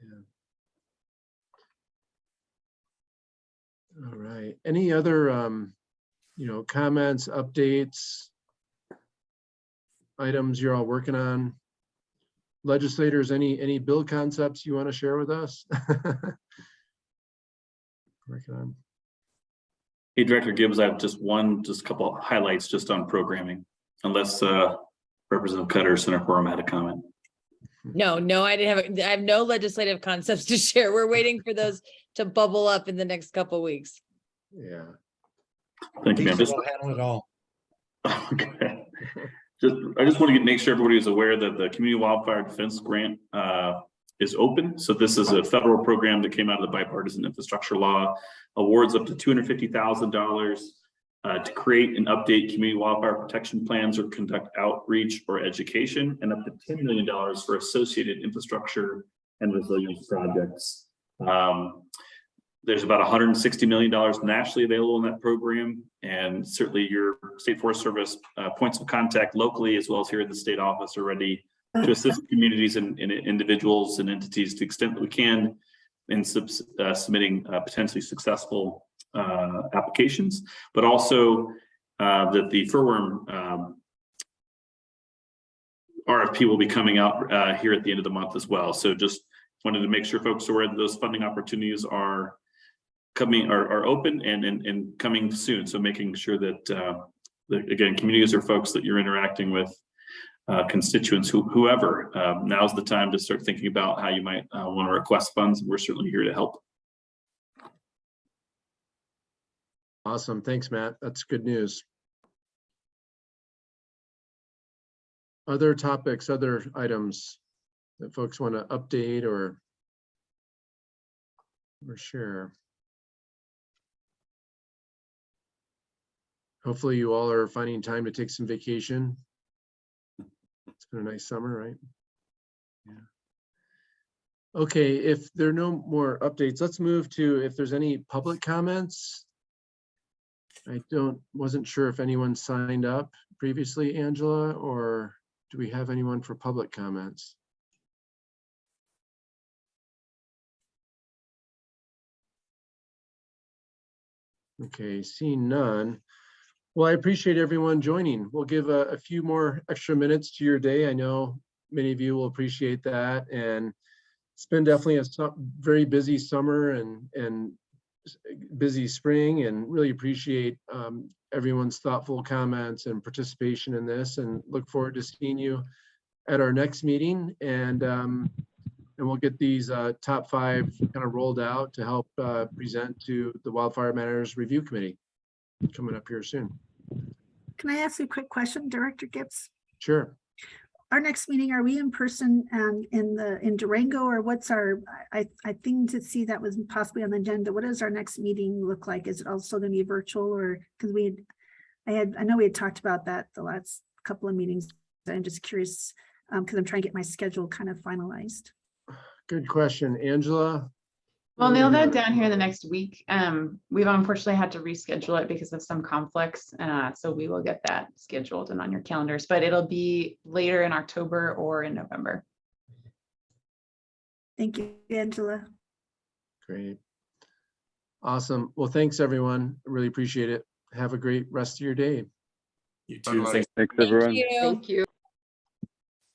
Yeah. All right. Any other, comments, updates, items you're all working on? Legislators, any bill concepts you want to share with us? Working on. Hey, Director Gibbs, I have just a couple of highlights just on programming, unless Representative Cutter or Senator Quorum had a comment. No, I have no legislative concepts to share. We're waiting for those to bubble up in the next couple of weeks. Yeah. Thank you, ma'am. We'll handle it all. Okay. I just want to make sure everybody is aware that the Community Wildfire Defense Grant is open. So this is a federal program that came out of the bipartisan infrastructure law, awards up to $250,000 to create and update community wildfire protection plans or conduct outreach or education, and up to $10 million for associated infrastructure and resilience projects. There's about $160 million nationally available in that program, and certainly your State Forest Service points of contact locally as well as here in the state office are ready to assist communities and individuals and entities to the extent that we can in submitting potentially successful applications, but also that the furworm RFP will be coming out here at the end of the month as well. So just wanted to make sure folks are aware that those funding opportunities are coming, are open and coming soon. So making sure that, again, communities are folks that you're interacting with, constituents, whoever, now's the time to start thinking about how you might want to request funds. We're certainly here to help. Awesome. Thanks, Matt. That's good news. Other topics, other items that folks want to update or share? Hopefully you all are finding time to take some vacation. It's been a nice summer, right? Yeah. Okay, if there are no more updates, let's move to if there's any public comments. I wasn't sure if anyone signed up previously, Angela, or do we have anyone for public comments? Okay, seeing none. Well, I appreciate everyone joining. We'll give a few more extra minutes to your day. I know many of you will appreciate that. And it's been definitely a very busy summer and busy spring, and really appreciate everyone's thoughtful comments and participation in this, and look forward to seeing you at our next meeting. And we'll get these top 5 kind of rolled out to help present to the Wildfire Matters Review Committee coming up here soon. Can I ask you a quick question, Director Gibbs? Sure. Our next meeting, are we in person and in Durango, or what's our, I think to see that was possibly on the agenda. What does our next meeting look like? Is it also going to be virtual, or because I know we had talked about that the last couple of meetings. I'm just curious because I'm trying to get my schedule kind of finalized. Good question, Angela. We'll nail that down here in the next week. We've unfortunately had to reschedule it because of some conflicts. So we will get that scheduled and on your calendars, but it'll be later in October or in November. Thank you, Angela. Great. Awesome. Well, thanks everyone. I really appreciate it. Have a great rest of your day. You too. Thanks everyone. Thank you.